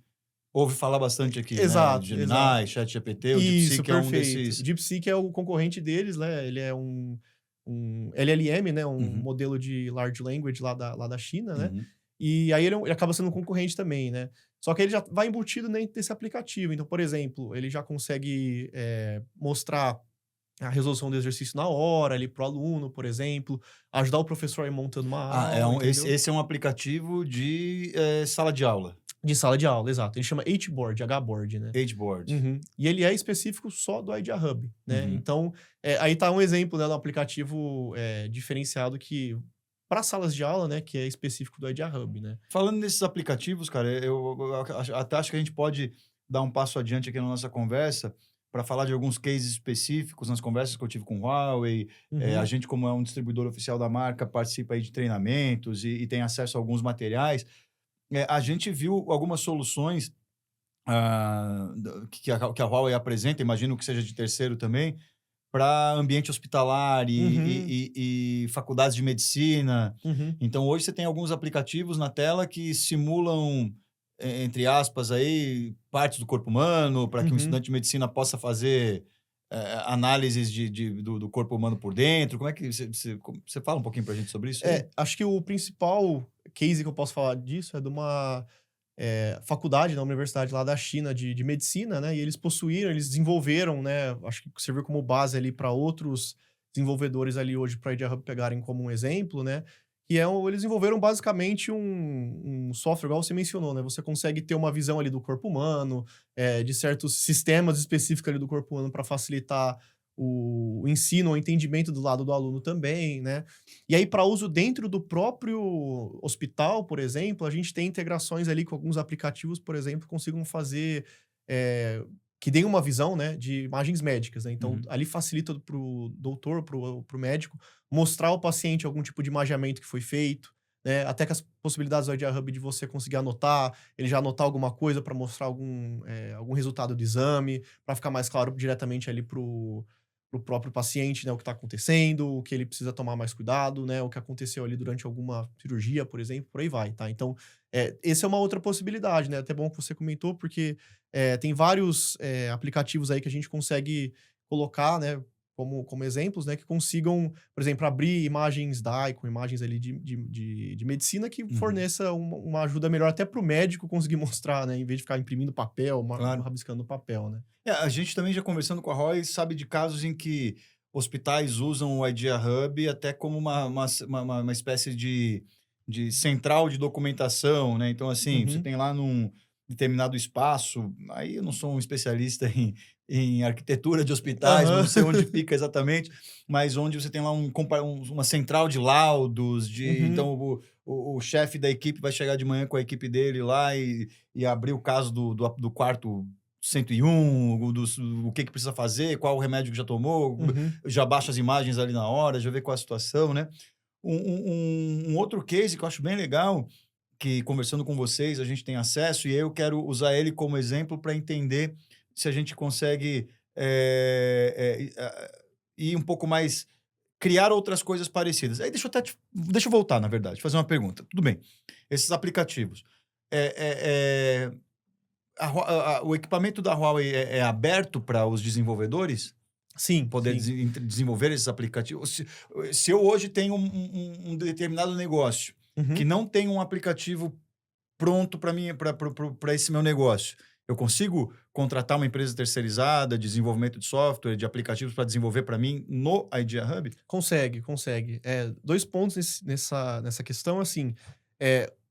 ouve falar bastante aqui, Exato, né? Gemini, exato. ChatGPT, o Isso, DeepSeek é um perfeito. desses... O DeepSeek é o concorrente deles, né? Ele é um LLM, né? Um Uhum. modelo de large language lá da China, né? Uhum. E aí ele acaba sendo um concorrente também, né? Só que ele já vai embutido dentro desse aplicativo. Então, por exemplo, ele já consegue mostrar a resolução do exercício na hora ali pro aluno, por exemplo, ajudar o professor a ir montando uma aula, entendeu? Esse é um aplicativo de sala de aula. De sala de aula, exato. Ele chama Hboard, Hboard, né? Hboard. Uhum. E ele é específico só do Idea Hub, né? Uhum. Então, aí tá um exemplo, né, do aplicativo diferenciado que para salas de aula, né, que é específico do Idea Hub, né? Falando nesses aplicativos, cara, eu até acho que a gente pode dar um passo adiante aqui na nossa conversa para falar de alguns cases específicos nas conversas que eu tive com o Huawei. Uhum. A gente, como é um distribuidor oficial da marca, participa aí de treinamentos e tem acesso a alguns materiais. A gente viu algumas soluções que a Huawei apresenta, imagino que seja de terceiro também, para ambiente hospitalar e faculdades de medicina. Uhum. Então, hoje você tem alguns aplicativos na tela que simulam, entre aspas, aí, partes do corpo humano, para que um estudante de medicina possa fazer análises do corpo humano por dentro. Como é que você fala um pouquinho para a gente sobre isso? Acho que o principal case que eu posso falar disso é de uma faculdade na universidade lá da China de medicina, né? E eles desenvolveram, né? Acho que serviu como base ali para outros desenvolvedores ali hoje para a Idea Hub pegarem como um exemplo, né? Eles desenvolveram basicamente um software, igual você mencionou, né? Você consegue ter uma visão ali do corpo humano, de certos sistemas específicos ali do corpo humano para facilitar o ensino, o entendimento do lado do aluno também, né? E aí, para uso dentro do próprio hospital, por exemplo, a gente tem integrações ali com alguns aplicativos, por exemplo, que consigam fazer que deem uma visão, né, de imagens médicas, né? Então, ali facilita para o doutor, para o médico, mostrar ao paciente algum tipo de imageamento que foi feito, né? Até que as possibilidades do Idea Hub de você conseguir anotar, ele já anotar alguma coisa para mostrar algum resultado do exame, para ficar mais claro diretamente ali pro próprio paciente, né, o que está acontecendo, o que ele precisa tomar mais cuidado, né, o que aconteceu ali durante alguma cirurgia, por exemplo, por aí vai, tá? Então, essa é uma outra possibilidade, né? Até bom que você comentou, porque tem vários aplicativos aí que a gente consegue colocar, né, como exemplos, né, que consigam, por exemplo, abrir imagens DAI com imagens ali de medicina que forneça uma ajuda melhor até para o médico conseguir mostrar, né, em vez de ficar imprimindo papel, Claro. rabiscando papel, né? A gente também já conversando com a Roy sabe de casos em que hospitais usam o Idea Hub até como uma espécie de central de documentação, né? Então, assim, você tem lá num determinado espaço, aí eu não sou um especialista em arquitetura de hospitais, não sei onde fica exatamente, mas onde você tem lá uma central de laudos, então o chefe da equipe vai chegar de manhã com a equipe dele lá e abrir o caso do quarto 101, o que precisa fazer, qual o remédio que já tomou, já baixa as imagens ali na hora, já vê qual a situação, né? Um outro case que eu acho bem legal, que conversando com vocês a gente tem acesso, e eu quero usar ele como exemplo para entender se a gente consegue ir um pouco mais, criar outras coisas parecidas. Aí deixa eu voltar, na verdade, fazer uma pergunta. Tudo bem, esses aplicativos, o equipamento da Huawei é aberto para os desenvolvedores? Sim. Poder desenvolver esses aplicativos? Se eu hoje tenho um determinado negócio que não tem um aplicativo pronto para esse meu negócio, eu consigo contratar uma empresa terceirizada de desenvolvimento de software, de aplicativos para desenvolver para mim no Idea Hub? Consegue. 2 pontos nessa questão, assim,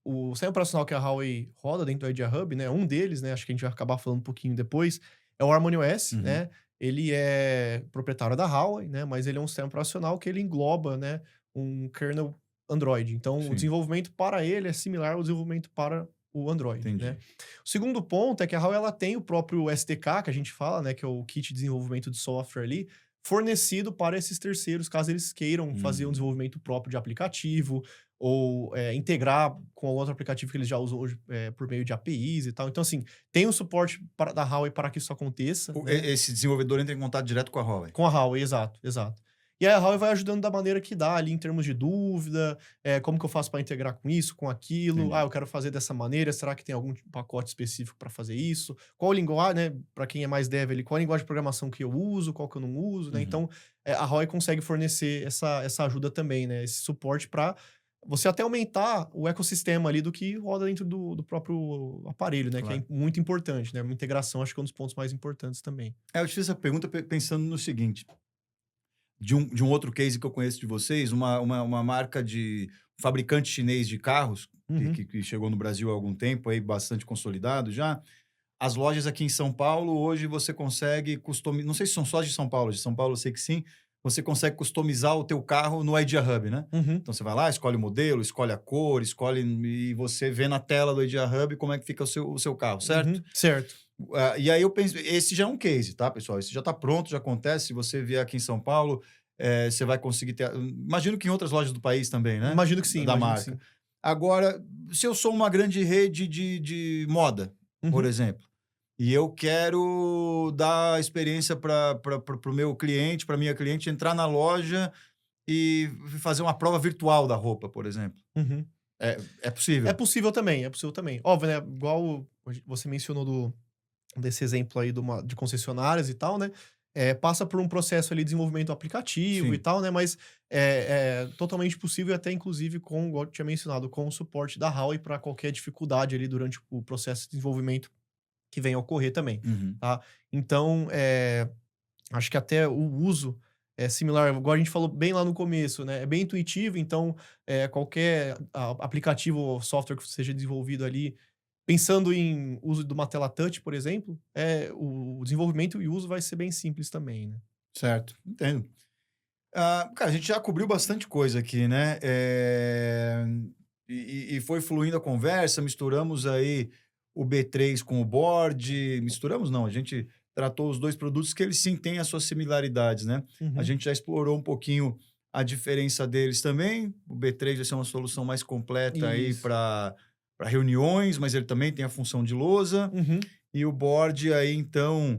o sistema operacional que a Huawei roda dentro do Idea Hub, né, um deles, né, acho que a gente vai acabar falando um pouquinho depois, é o HarmonyOS, né? Ele é proprietário da Huawei, né, mas ele é um sistema operacional que ele engloba, né, um kernel Android. Então, Sim. o desenvolvimento para ele é similar ao desenvolvimento para o Android, Entendi. né? O segundo ponto é que a Huawei ela tem o próprio SDK, que a gente fala, né, que é o kit de desenvolvimento de software ali, fornecido para esses terceiros, caso eles queiram fazer um desenvolvimento próprio de aplicativo ou integrar com outro aplicativo que eles já usam hoje por meio de APIs e tal. Então, assim, tem o suporte da Huawei para que isso aconteça. Né? Esse desenvolvedor entra em contato direto com a Huawei. Com a Huawei, exato, exato. E aí a Huawei vai ajudando da maneira que dá ali, em termos de dúvida, como que eu faço para integrar com isso, com aquilo. Entendi. Eu quero fazer dessa maneira, será que tem algum pacote específico para fazer isso? Qual linguagem, né, para quem é mais dev ali, qual a linguagem de programação que eu uso, qual que eu não uso, né? Então, a Huawei consegue fornecer essa ajuda também, né? Esse suporte para você até aumentar o ecossistema ali do que roda dentro do próprio aparelho, né? Claro. Que é muito importante, né? Uma integração, acho que é um dos pontos mais importantes também. Eu te fiz essa pergunta pensando no seguinte, de um outro case que eu conheço de vocês, uma marca de fabricante chinês de carros, que chegou no Brasil há algum tempo, aí bastante consolidado já. As lojas aqui em São Paulo, hoje você consegue customizar, não sei se são só de São Paulo eu sei que sim, você consegue customizar o teu carro no Idea Hub, né? Então você vai lá, escolhe o modelo, escolhe a cor, e você vê na tela do Idea Hub como é que fica o seu carro, certo? Certo. E aí eu penso, esse já é um case, tá, pessoal? Esse já está pronto, já acontece. Se você vier aqui em São Paulo, você vai conseguir ter. Imagino que em outras lojas do país também, né? Imagino que sim. Da marca. Que sim. Agora, se eu sou uma grande rede de moda, por exemplo, e eu quero dar experiência para o meu cliente, para minha cliente, entrar na loja e fazer uma prova virtual da roupa, por exemplo. É possível? É possível também, é possível também. Óbvio, né? Igual você mencionou desse exemplo aí de concessionárias e tal, né? Passa por um processo ali de desenvolvimento do aplicativo e tal, né? Mas é totalmente possível, até inclusive com, igual eu tinha mencionado, com o suporte da Huawei para qualquer dificuldade ali durante o processo de desenvolvimento que venha a ocorrer também, tá? Então, acho que até o uso é similar, igual a gente falou bem lá no começo, né? É bem intuitivo, então qualquer aplicativo ou software que seja desenvolvido ali, pensando em uso de uma tela touch, por exemplo, o desenvolvimento e o uso vai ser bem simples também, né? Certo, entendo. Cara, a gente já cobriu bastante coisa aqui, né? E foi fluindo a conversa, misturamos aí o B3 com o board, misturamos não, a gente tratou os dois produtos que eles sim têm as suas similaridades, né? A gente já explorou um pouquinho a diferença deles também. O B3 vai ser uma solução mais completa aí para reuniões, mas ele também tem a função de lousa. E o board aí, então,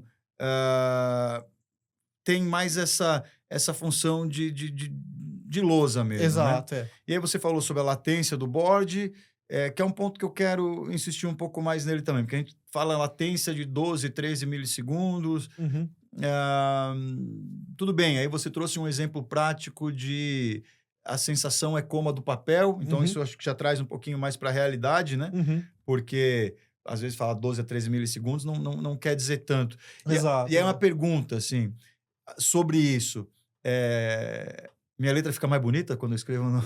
tem mais essa função de lousa mesmo, Exato, né? E aí você falou sobre a latência do board, que é um ponto que eu quero insistir um pouco mais nele também, porque a gente fala latência de 12, 13 milissegundos. Tudo bem, aí você trouxe um exemplo prático de a sensação é como a do papel, então isso eu acho que já traz um pouquinho mais para a realidade, né? Porque às vezes falar 12 a 13 milissegundos não quer dizer tanto. Exato. E aí uma pergunta, assim, sobre isso. Minha letra fica mais bonita quando eu escrevo no...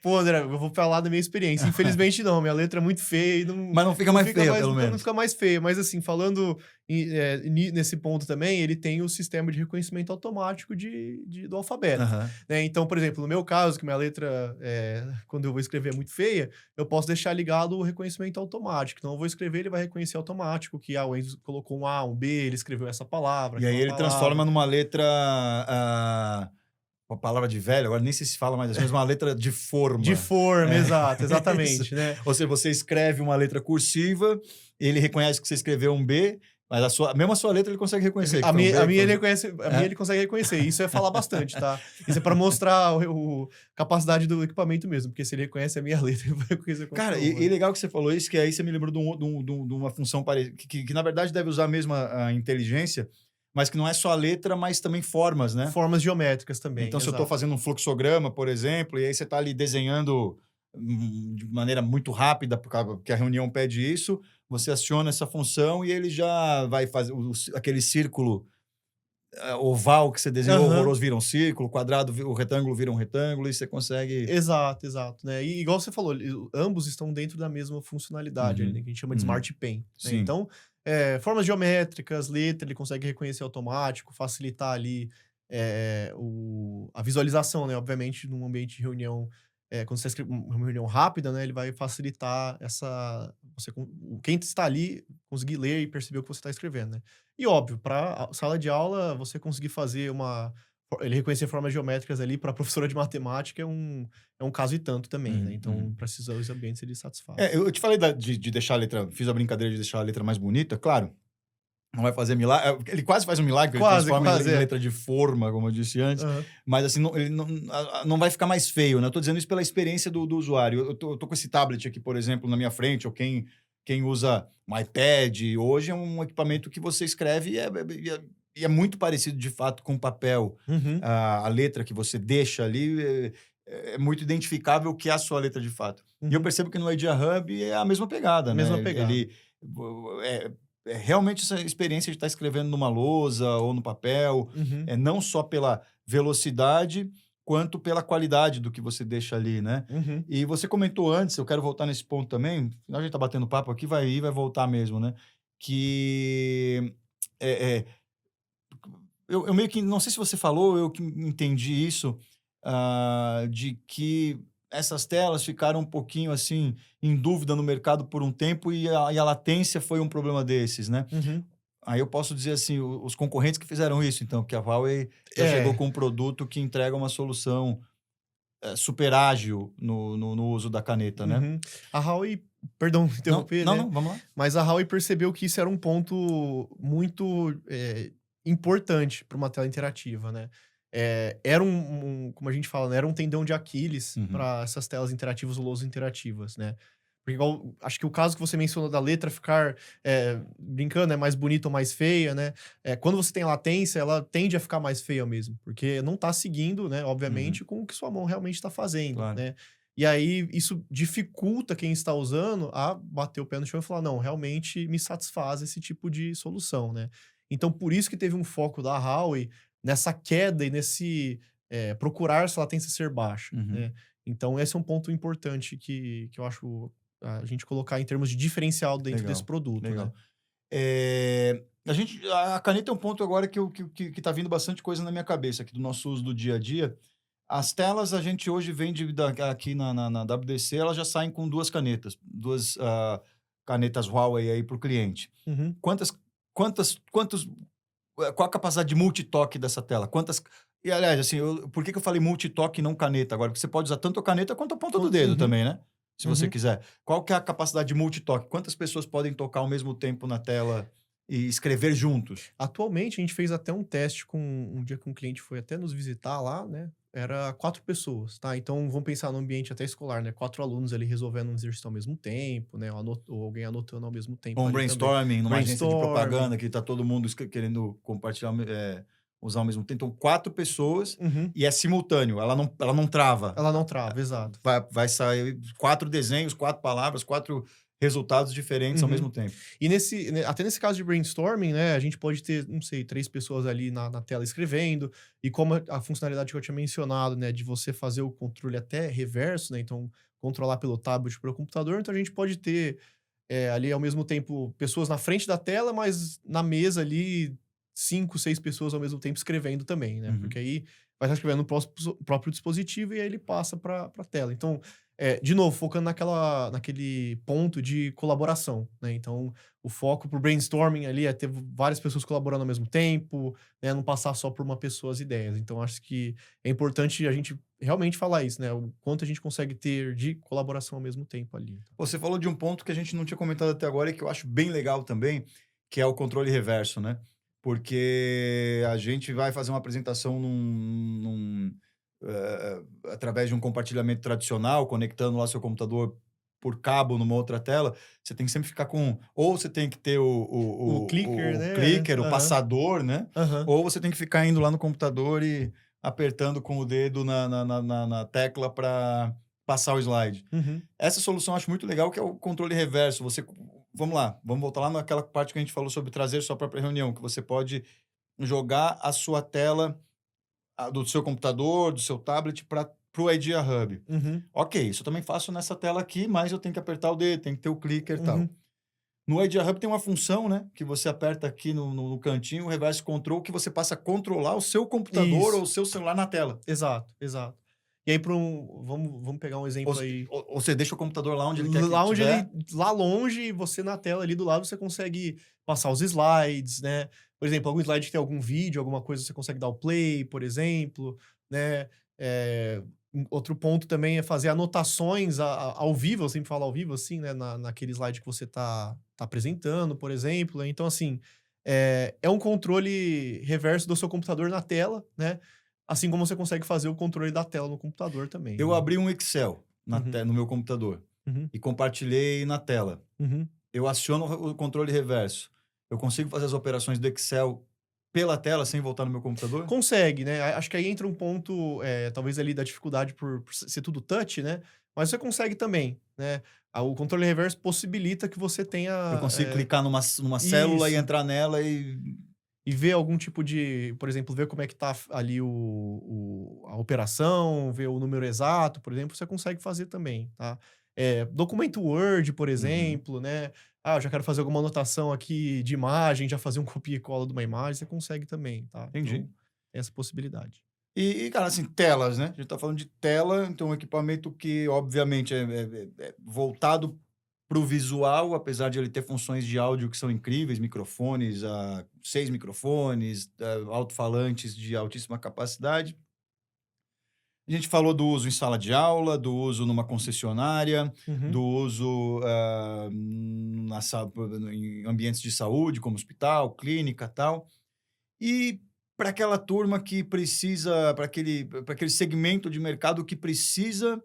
Pô, André, eu vou falar da minha experiência. Infelizmente não, minha letra é muito feia. Mas não fica mais feia, pelo menos. Não fica mais feia, mas assim, falando nesse ponto também, ele tem o sistema de reconhecimento automático do alfabeto. Né? Então, por exemplo, no meu caso, que minha letra, quando eu vou escrever é muito feia, eu posso deixar ligado o reconhecimento automático. Então, eu vou escrever, ele vai reconhecer automático que o Enzo colocou um A, um B, ele escreveu essa palavra. E aí ele transforma numa letra... uma palavra de velho, agora nem sei se fala mais assim, mas uma letra de forma. De forma, exato, exatamente, né? Ou seja, você escreve uma letra cursiva, ele reconhece que você escreveu um B, mas mesmo a sua letra ele consegue reconhecer. A minha ele consegue reconhecer. Isso é falar bastante, tá? Isso é para mostrar a capacidade do equipamento mesmo, porque se ele reconhece a minha letra, ele vai reconhecer. Cara, e legal que você falou isso, que aí você me lembrou de uma função parecida, que na verdade deve usar mesmo a inteligência, mas que não é só a letra, mas também formas, né? Formas geométricas também. Então, se eu estou fazendo um fluxograma, por exemplo, e aí você está ali desenhando de maneira muito rápida, porque a reunião pede isso, você aciona essa função e ele já vai fazer aquele círculo oval que você desenhou, horroroso vira um círculo, quadrado, o retângulo vira um retângulo, e você consegue... Exato. Né? E igual você falou, ambos estão dentro da mesma funcionalidade, né? Que a gente chama de Smart Pen. Né? Então, formas geométricas, letra, ele consegue reconhecer automático, facilitar ali a visualização, né? Obviamente, num ambiente de reunião, quando você escreve uma reunião rápida, né? Ele vai facilitar quem está ali conseguir ler e perceber o que você está escrevendo, né? E óbvio, para sala de aula, você conseguir fazer ele reconhecer formas geométricas ali para professora de matemática é um caso e tanto também, né? Então, precisa os ambientes eles satisfazem. Eu te falei de deixar a letra, fiz a brincadeira de deixar a letra mais bonita, claro. Não vai fazer milagre. Ele quase faz um milagre, ele transforma em letra de forma, como eu disse antes. Aham. Mas assim, ele não vai ficar mais feio, né? Eu tô dizendo isso pela experiência do usuário. Eu tô com esse tablet aqui, por exemplo, na minha frente, ou quem usa um iPad. Hoje é um equipamento que você escreve e é muito parecido, de fato, com o papel. Uhum. A letra que você deixa ali é muito identificável que é a sua letra de fato. E eu Uhum. percebo que no Idea Hub é a mesma pegada, né? Mesma pegada. Ele realmente essa experiência de estar escrevendo numa lousa ou no papel, Uhum. não só pela velocidade, quanto pela qualidade do que você deixa ali, né? Uhum. E você comentou antes, eu quero voltar nesse ponto também, afinal a gente tá batendo papo aqui, vai ir, vai voltar mesmo, né? Que eu meio que, não sei se você falou, eu que entendi isso, de que essas telas ficaram um pouquinho assim em dúvida no mercado por um tempo e a latência foi um problema desses, né? Uhum. Aí eu posso dizer assim, os concorrentes que fizeram isso, então, porque a Huawei já chegou É. com um produto que entrega uma solução super ágil no uso da caneta, né? Uhum. A Huawei, perdão Não, interromper, não, né? não, vamos lá. Mas a Huawei percebeu que isso era um ponto muito importante para uma tela interativa, né? Era como a gente fala, né? Era um tendão de Aquiles Uhum. para essas telas interativas ou lousas interativas, né? Porque igual, acho que o caso que você mencionou da letra ficar, brincando, é mais bonita ou mais feia, né? Quando você tem latência, ela tende a ficar mais feia mesmo, porque não está seguindo, né? Obviamente, com o que sua mão realmente está fazendo, Claro. né? E aí, isso dificulta quem está usando a bater o pé no chão e falar: não, realmente me satisfaz esse tipo de solução, né? Então, por isso que teve um foco da Huawei nessa queda e nesse procurar essa latência ser baixa, Uhum. né? Então, esse é um ponto importante que eu acho a gente colocar em termos de diferencial dentro desse Legal, produto, né? legal. A caneta é um ponto agora que tá vindo bastante coisa na minha cabeça aqui do nosso uso do dia a dia. As telas a gente hoje vende aqui na WDC, elas já saem com duas canetas, duas canetas Huawei aí para o cliente. Uhum. Quantos, qual a capacidade de multitoque dessa tela? E aliás, assim, por que eu falei multitoque e não caneta agora? Porque você pode usar tanto a caneta quanto a ponta do dedo Uhum. também, né? Se você Uhum. quiser. Qual que é a capacidade de multitoque? Quantas pessoas podem tocar ao mesmo tempo na tela e escrever juntos? Atualmente, a gente fez até um teste com um dia que um cliente foi até nos visitar lá, né? Era 4 pessoas, tá? Então, vamos pensar no ambiente até escolar, né? 4 alunos ali resolvendo um exercício ao mesmo tempo, né? Ou alguém anotando ao mesmo tempo Com um ali também. brainstorming numa agência de Brainstorming. propaganda que está todo mundo querendo compartilhar, usar ao mesmo tempo. Então, 4 pessoas Uhum. e é simultâneo, ela não trava. Ela não trava, exato. Vai sair 4 desenhos, 4 palavras, 4 resultados diferentes ao Uhum. mesmo tempo. E até nesse caso de brainstorming, né, a gente pode ter, não sei, 3 pessoas ali na tela escrevendo, e como a funcionalidade que eu tinha mencionado, né, de você fazer o controle até reverso, né, então controlar pelo tablet, pelo computador, então a gente pode ter ali ao mesmo tempo pessoas na frente da tela, mas na mesa ali 5, 6 pessoas ao mesmo tempo escrevendo também, né, Uhum. porque aí vai estar escrevendo no próprio dispositivo e aí ele passa para a tela. Então, de novo, focando naquele ponto de colaboração, né? Então, o foco pro brainstorming ali é ter várias pessoas colaborando ao mesmo tempo, né? Não passar só por uma pessoa as ideias. Então, acho que é importante a gente realmente falar isso, né? O quanto a gente consegue ter de colaboração ao mesmo tempo ali. Você falou de um ponto que a gente não tinha comentado até agora e que eu acho bem legal também, que é o controle reverso, né? Porque a gente vai fazer uma apresentação através de um compartilhamento tradicional, conectando lá seu computador por cabo numa outra tela, você tem que sempre ficar com... Ou você tem que ter O clicker, o né? clicker, o Aham, passador, né? aham. Ou você tem que ficar indo lá no computador e apertando com o dedo na tecla para passar o slide. Uhum, Essa solução eu acho muito legal, que é o controle reverso. Vamos lá, vamos voltar lá naquela parte que a gente falou sobre trazer sua própria reunião, que você pode jogar a sua tela do seu computador, do seu tablet para o Idea Hub. uhum, Ok, isso eu também faço nessa tela aqui, mas eu tenho que apertar o dedo, tem que ter o clicker e tal. uhum. No Idea Hub tem uma função, né? Que você aperta aqui no cantinho, o Reverse Control, que você passa a controlar o seu computador ou o seu celular na tela. Exato, exato. E aí, vamos pegar um exemplo aí. Ou você deixa o computador lá onde ele quer que Lá onde tiver. lá longe, você na tela ali do lado, você consegue passar os slides, né? Por exemplo, algum slide que tem algum vídeo, alguma coisa, você consegue dar o play, por exemplo, né? Outro ponto também é fazer anotações ao vivo, eu sempre falo ao vivo, assim, né? Naquele slide que você tá apresentando, por exemplo. Então, assim, é um controle reverso do seu computador na tela, né? Assim como você consegue fazer o controle da tela no computador também. Eu né? abri um Excel no meu computador Uhum, e compartilhei na tela. uhum. Eu aciono o controle reverso. Eu consigo fazer as operações do Excel pela tela sem voltar no meu computador? Consegue, né? Acho que aí entra um ponto, talvez ali da dificuldade por ser tudo touch, né? Mas você consegue também, né? O controle reverso possibilita que você tenha... Eu consigo clicar numa célula e isso. entrar nela e... E ver algum tipo de... Por exemplo, ver como é que tá ali a operação, ver o número exato, por exemplo, você consegue fazer também, tá? Documento Word, por exemplo, né? Eu já quero fazer alguma anotação aqui de imagem, já fazer um copia e cola de uma imagem, você consegue também, tá? Entendi. Então, tem essa possibilidade. Cara, assim, telas, né? A gente tá falando de tela, então um equipamento que, obviamente, é voltado para o visual, apesar de ele ter funções de áudio que são incríveis, microfones, 6 microfones, alto-falantes de altíssima capacidade. A gente falou do uso em sala de aula, do uso numa concessionária, Uhum. do uso em ambientes de saúde, como hospital, clínica, tal. E para aquela turma que precisa, para aquele segmento de mercado que precisa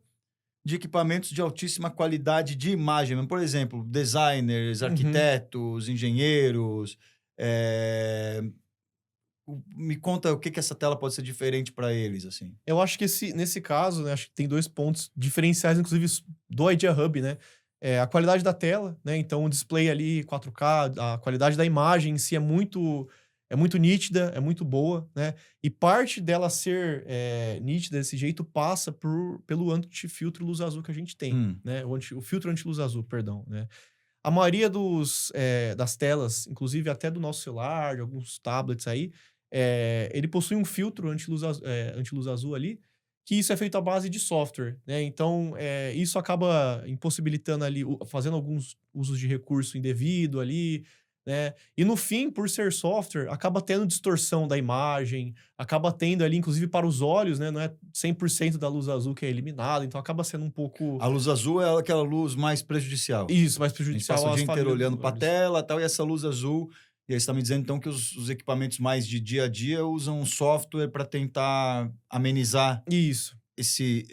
de equipamentos de altíssima qualidade de imagem. Por exemplo, designers, Uhum. arquitetos, engenheiros. Me conta o que essa tela pode ser diferente para eles, assim. Eu acho que nesse caso, né, acho que tem 2 pontos diferenciais, inclusive, do Idea Hub, né? A qualidade da tela, né? Então, o display ali 4K, a qualidade da imagem em si é muito nítida, é muito boa, né? E parte dela ser nítida desse jeito passa pelo anti-filtro luz azul que a gente tem, né? O filtro anti-luz azul, perdão, né? A maioria das telas, inclusive até do nosso celular, de alguns tablets aí, ele possui um filtro anti-luz azul ali, que isso é feito à base de software, né? Então, isso acaba impossibilitando ali, fazendo alguns usos de recurso indevido ali, né? E no fim, por ser software, acaba tendo distorção da imagem, acaba tendo ali, inclusive para os olhos, né? Não é 100% da luz azul que é eliminada, então acaba sendo um pouco... A luz azul é aquela luz mais prejudicial. Isso, mais A gente prejudicial passa o às dia inteiro famílias dos olhando para a olhos. tela, tal, e essa luz azul. E aí você está me dizendo, então, que os equipamentos mais de dia a dia usam software para tentar amenizar Isso. esse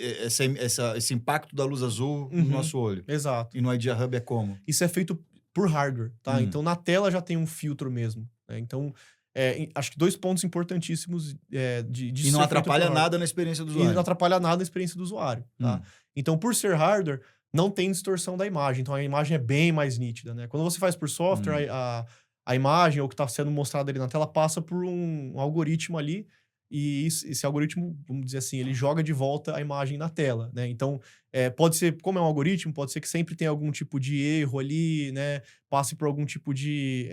impacto da luz azul no Uhum. nosso olho. Exato. E no Idea Hub é como? Isso é feito por hardware, tá? Então, na tela já tem um filtro mesmo, né? Então, acho que 2 pontos importantíssimos, de E não ser feito por atrapalha hardware. nada na experiência do E não usuário. atrapalha nada a experiência do usuário, tá? Então, por ser hardware, não tem distorção da imagem, então a imagem é bem mais nítida, né? Quando você faz por software, a imagem, ou o que está sendo mostrado ali na tela, passa por um algoritmo ali, e esse algoritmo, vamos dizer assim, ele joga de volta a imagem na tela, né? Então, pode ser, como é um algoritmo, pode ser que sempre tenha algum tipo de erro ali, né? Passe por algum tipo de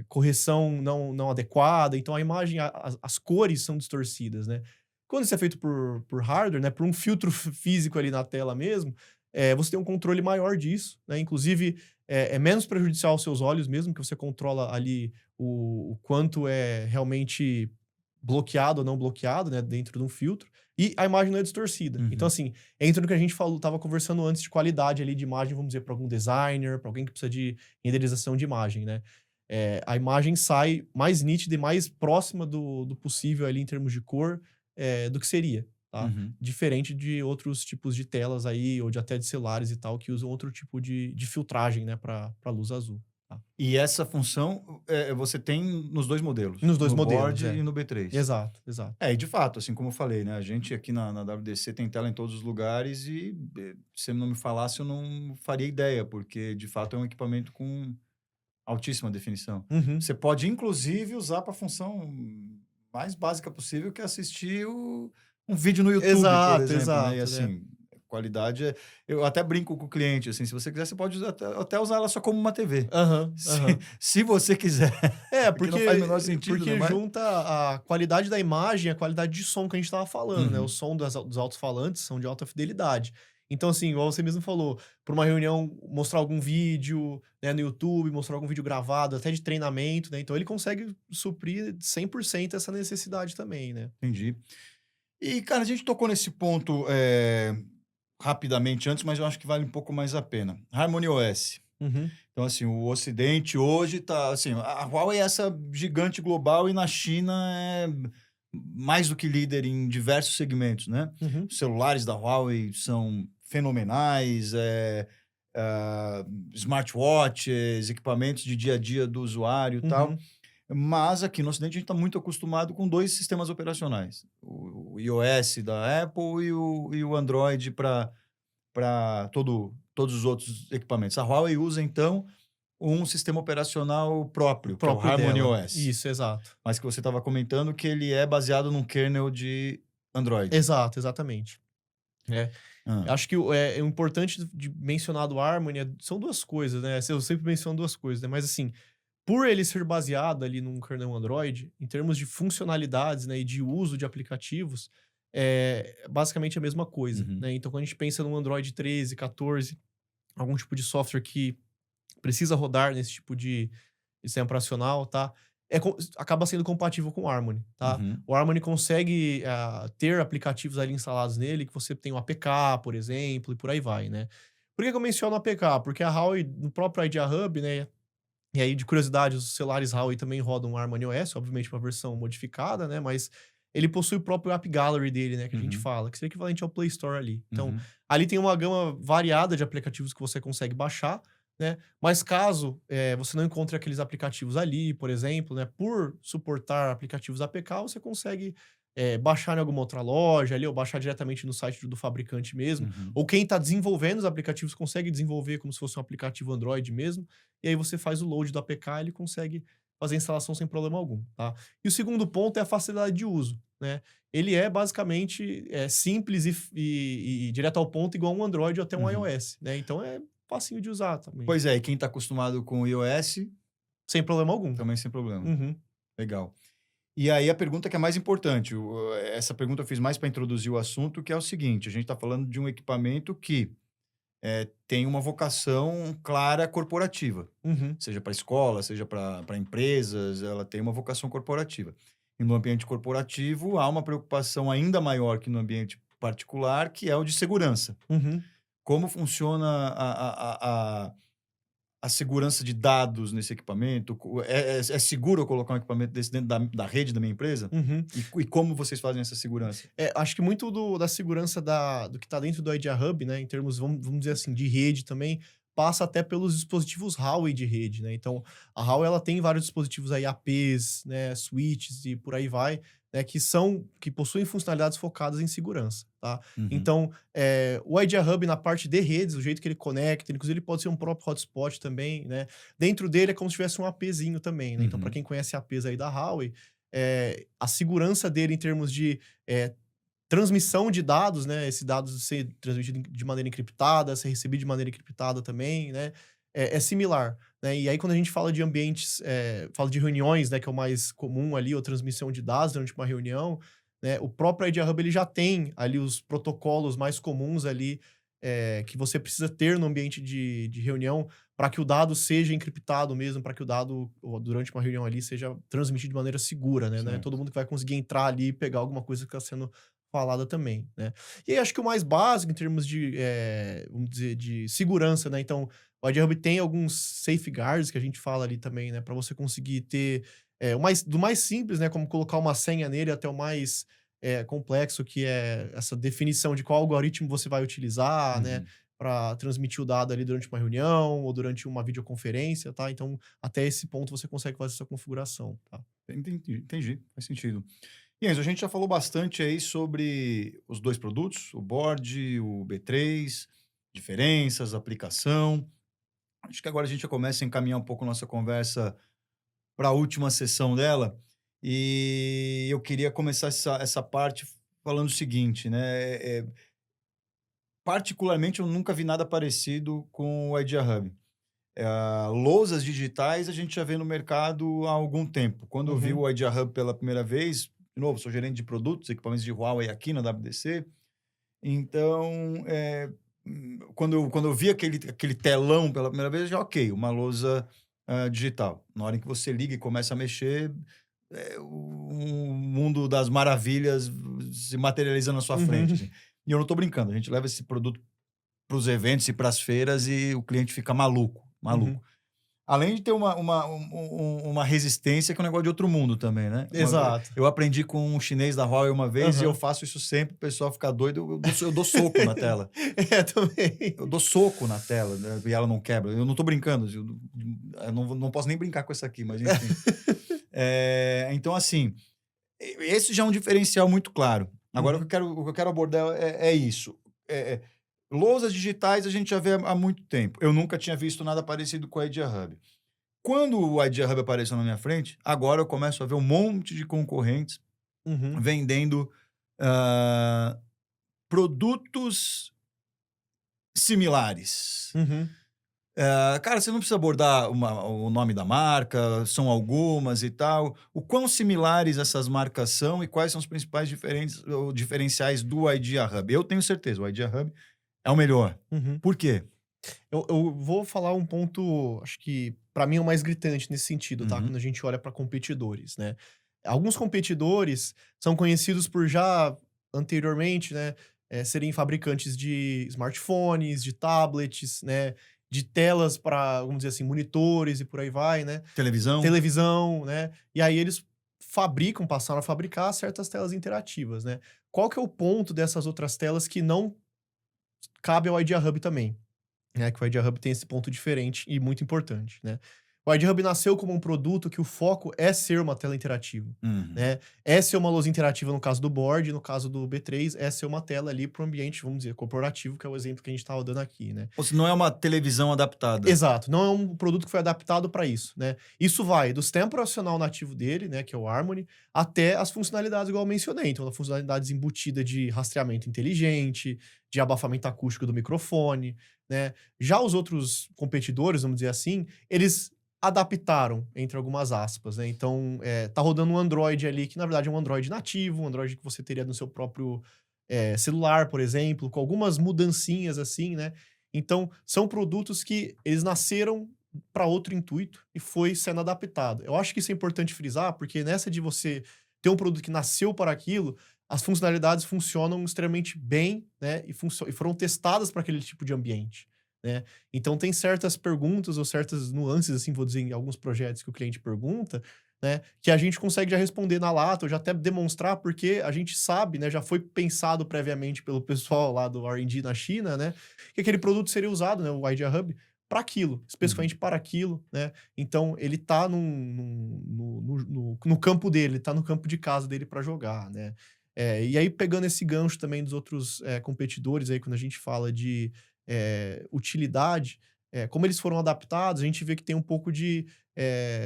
correção não adequada, então a imagem, as cores são distorcidas, né? Quando isso é feito por hardware, né, por um filtro físico ali na tela mesmo, você tem um controle maior disso, né? Inclusive, é menos prejudicial aos seus olhos mesmo, que você controla ali o quanto é realmente bloqueado ou não bloqueado, né, dentro de um filtro, e a imagem não é distorcida. Então, assim, entra no que a gente tava conversando antes de qualidade ali de imagem, vamos dizer, para algum designer, para alguém que precisa de renderização de imagem, né? A imagem sai mais nítida e mais próxima do possível ali em termos de cor, do que seria, tá? Diferente de outros tipos de telas aí, ou de até de celulares e tal, que usam outro tipo de filtragem, né, para luz azul. Tá? E essa função você tem nos 2 modelos. Nos 2 no modelos, Board e no B3. Exato, exato. E de fato, assim como eu falei, né? A gente aqui na WDC tem tela em todos os lugares e se não me falasse, eu não faria ideia, porque de fato é um equipamento com altíssima definição. Uhum. Você pode, inclusive, usar para a função mais básica possível, que é assistir um vídeo no YouTube, por Exato, exemplo. Né? E exato, né? assim, qualidade é... Eu até brinco com o cliente, assim, se você quiser, você pode até usar ela só como uma TV. Aham, Se, aham. se você quiser. Porque não faz o menor sentido, né? porque junta a qualidade da imagem e a qualidade de som que a gente estava falando, né? O Uhum. som dos alto-falantes são de alta fidelidade. Então, assim, igual você mesmo falou, para uma reunião mostrar algum vídeo, né, no YouTube, mostrar algum vídeo gravado, até de treinamento, né? Então ele consegue suprir 100% essa necessidade também, né? Entendi. E, cara, a gente tocou nesse ponto rapidamente antes, mas eu acho que vale um pouco mais a pena. Harmony OS. Uhum, Então, assim, o Ocidente hoje tá, assim, a Huawei é essa gigante global e na China é mais do que líder em diversos segmentos, né? uhum, Os celulares da Huawei são fenomenais, smartwatches, equipamentos de dia a dia do usuário e tal. uhum. Mas aqui no Ocidente a gente está muito acostumado com dois sistemas operacionais: o iOS da Apple e o Android para todos os outros equipamentos. A Huawei usa, então, um sistema operacional O próprio, que é o próprio Harmony dela. OS. Isso, exato. Mas que você estava comentando que ele é baseado num kernel de Android. Exato, exatamente. É. Hã. Eu acho que o importante de mencionar do Harmony são duas coisas, né? Eu sempre menciono duas coisas, né? Mas assim, por ele ser baseado ali num kernel Android, em termos de funcionalidades, né, e de uso de aplicativos, é basicamente a mesma coisa, Uhum. né? Então, quando a gente pensa no Android 13, 14, algum tipo de software que precisa rodar nesse tipo de sistema operacional, tá? Acaba sendo compatível com o Harmony, tá? Uhum. O Harmony consegue ter aplicativos ali instalados nele que você tem o APK, por exemplo, e por aí vai, né? Por que que eu menciono o APK? Porque a Huawei, no próprio Idea Hub, né? E aí, de curiosidade, os celulares Huawei também rodam o Harmony OS, obviamente uma versão modificada, né? Mas ele possui o próprio App Gallery dele, né? Que a gente Uhum. fala, que seria equivalente ao Play Store ali. Então, Uhum. ali tem uma gama variada de aplicativos que você consegue baixar, né? Mas caso você não encontre aqueles aplicativos ali, por exemplo, né? Por suportar aplicativos APK, você consegue baixar em alguma outra loja ali, ou baixar diretamente no site do fabricante mesmo. Uhum. Ou quem está desenvolvendo os aplicativos consegue desenvolver como se fosse um aplicativo Android mesmo. E aí você faz o load do APK, ele consegue fazer a instalação sem problema algum, tá? E o segundo ponto é a facilidade de uso, né? Ele é basicamente simples e direto ao ponto, igual um Android ou até um Uhum. iOS, né? Então é facinho de usar também, Pois é, e quem está acostumado com o iOS, sem problema algum. também sem problema. Uhum, Legal. E aí a pergunta que é mais importante, essa pergunta eu fiz mais para introduzir o assunto, que é o seguinte: a gente está falando de um equipamento que tem uma vocação clara corporativa, uhum, seja para escola, seja para empresas, ela tem uma vocação corporativa. E no ambiente corporativo há uma preocupação ainda maior que no ambiente particular, que é o de segurança. uhum. Como funciona a segurança de dados nesse equipamento? É seguro eu colocar um equipamento desse dentro da rede da minha empresa? Uhum. E como vocês fazem essa segurança? Acho que muito da segurança do que está dentro do Idea Hub, né, em termos, vamos dizer assim, de rede também, passa até pelos dispositivos Huawei de rede, né? Então, a Huawei ela tem vários dispositivos aí, APs, né, switches e por aí vai, né, que possuem funcionalidades focadas em segurança, tá? Uhum, Então, o Idea Hub na parte de redes, o jeito que ele conecta, inclusive ele pode ser um próprio hotspot também, né? Dentro dele é como se tivesse um APzinho também, né? Então, para uhum, quem conhece APs aí da Huawei, a segurança dele em termos de eh, transmissão de dados, né, esse dados ser transmitido de maneira encriptada, ser recebido de maneira encriptada também, né, é similar, né. E aí quando a gente fala de ambientes, fala de reuniões, né, que é o mais comum ali, ou transmissão de dados durante uma reunião, né, o próprio Idea Hub ele já tem ali os protocolos mais comuns ali, que você precisa ter no ambiente de reunião para que o dado seja encriptado mesmo, para que o dado, ou durante uma reunião ali, seja transmitido de maneira segura, né, não é todo certo. mundo que vai conseguir entrar ali e pegar alguma coisa que está sendo falada também, né. E aí acho que o mais básico em termos de, vamos dizer, de segurança, né, então, o Idea Hub tem alguns safeguards que a gente fala ali também, né, para você conseguir ter, do mais simples, né, como colocar uma senha nele, até o mais, complexo, que é essa definição de qual algoritmo você vai utilizar, né, Uhum. para transmitir o dado ali durante uma reunião ou durante uma videoconferência, tá. Então, até esse ponto você consegue fazer essa configuração, tá. Entendi, faz sentido. E Enzo, a gente já falou bastante aí sobre os dois produtos, o Board, o B3, diferenças, aplicação. Acho que agora a gente já começa a encaminhar um pouco nossa conversa para a última sessão dela. E eu queria começar essa parte falando o seguinte, né? particularmente, eu nunca vi nada parecido com o Idea Hub. Lousas digitais a gente já vê no mercado há algum tempo. Quando eu vi Uhum. o Idea Hub pela primeira vez, de novo, sou gerente de produtos, equipamentos de Huawei aqui na WDC, então, quando eu vi aquele telão pela primeira vez, já ok, uma lousa digital. Na hora em que você liga e começa a mexer, o mundo das maravilhas se materializa na sua frente. Uhum. Assim. E eu não estou brincando, a gente leva esse produto para os eventos e para as feiras e o cliente fica maluco. Uhum. Além de ter uma resistência que é um negócio de outro mundo também, né? Exato. Eu aprendi com um chinês da Huawei uma vez e eu Aham. faço isso sempre, o pessoal fica doido, eu dou soco na tela. Também. Eu dou soco na tela, né, e ela não quebra. Eu não tô brincando, eu não posso nem brincar com isso aqui, mas enfim. Então, assim, esse já é um diferencial muito claro. Agora, Uhum. o que eu quero abordar é isso. Lousas digitais a gente já vê há muito tempo. Eu nunca tinha visto nada parecido com o Idea Hub. Quando o Idea Hub apareceu na minha frente, agora eu começo a ver um monte de concorrentes Uhum. vendendo produtos similares. Uhum. Cara, você não precisa abordar o nome da marca, são algumas e tal. O quão similares essas marcas são e quais são os principais diferenciais do Idea Hub? Eu tenho certeza, o Idea Hub é o melhor. Uhum. Por quê? Eu vou falar um ponto, acho que para mim é o mais gritante nesse sentido, tá? Uhum. Quando a gente olha para competidores, né? Alguns competidores são conhecidos por já anteriormente, né, serem fabricantes de smartphones, de tablets, né, de telas para, vamos dizer assim, monitores e por aí vai, né? Televisão? Televisão, né? E aí eles passaram a fabricar certas telas interativas, né? Qual que é o ponto dessas outras telas que não cabe ao Idea Hub também? Que o Idea Hub tem esse ponto diferente e muito importante, né. O Idea Hub nasceu como um produto que o foco é ser uma tela interativa, Uhum. né. É ser uma lousa interativa no caso do board, no caso do B3 é ser uma tela ali para o ambiente, vamos dizer, corporativo, que é o exemplo que a gente estava dando aqui, né. Ou se não é uma televisão adaptada. Exato, não é um produto que foi adaptado para isso, né. Isso vai do sistema operacional nativo dele, né, que é o Harmony, até as funcionalidades igual eu mencionei, então as funcionalidades embutidas de rastreamento inteligente, de abafamento acústico do microfone, né. Já os outros competidores, vamos dizer assim, eles adaptaram, entre algumas aspas, né, então, tá rodando um Android ali que na verdade é um Android nativo, um Android que você teria no seu próprio, celular, por exemplo, com algumas mudancinhas assim, né. Então, são produtos que eles nasceram para outro intuito e foi sendo adaptado. Eu acho que isso é importante frisar, porque nessa de você ter um produto que nasceu para aquilo, as funcionalidades funcionam extremamente bem, né, e foram testadas para aquele tipo de ambiente, né. Então tem certas perguntas ou certas nuances, assim, vou dizer, em alguns projetos que o cliente pergunta, né, que a gente consegue já responder na lata ou já até demonstrar, porque a gente sabe, né, já foi pensado previamente pelo pessoal lá do R&D na China, né, que aquele produto seria usado, né, o Idea Hub, para aquilo, Uhum. especificamente para aquilo, né. Então ele tá no campo dele, ele tá no campo de casa dele para jogar, né. E aí pegando esse gancho também dos outros, competidores aí, quando a gente fala de, utilidade, como eles foram adaptados, a gente vê que tem um pouco de,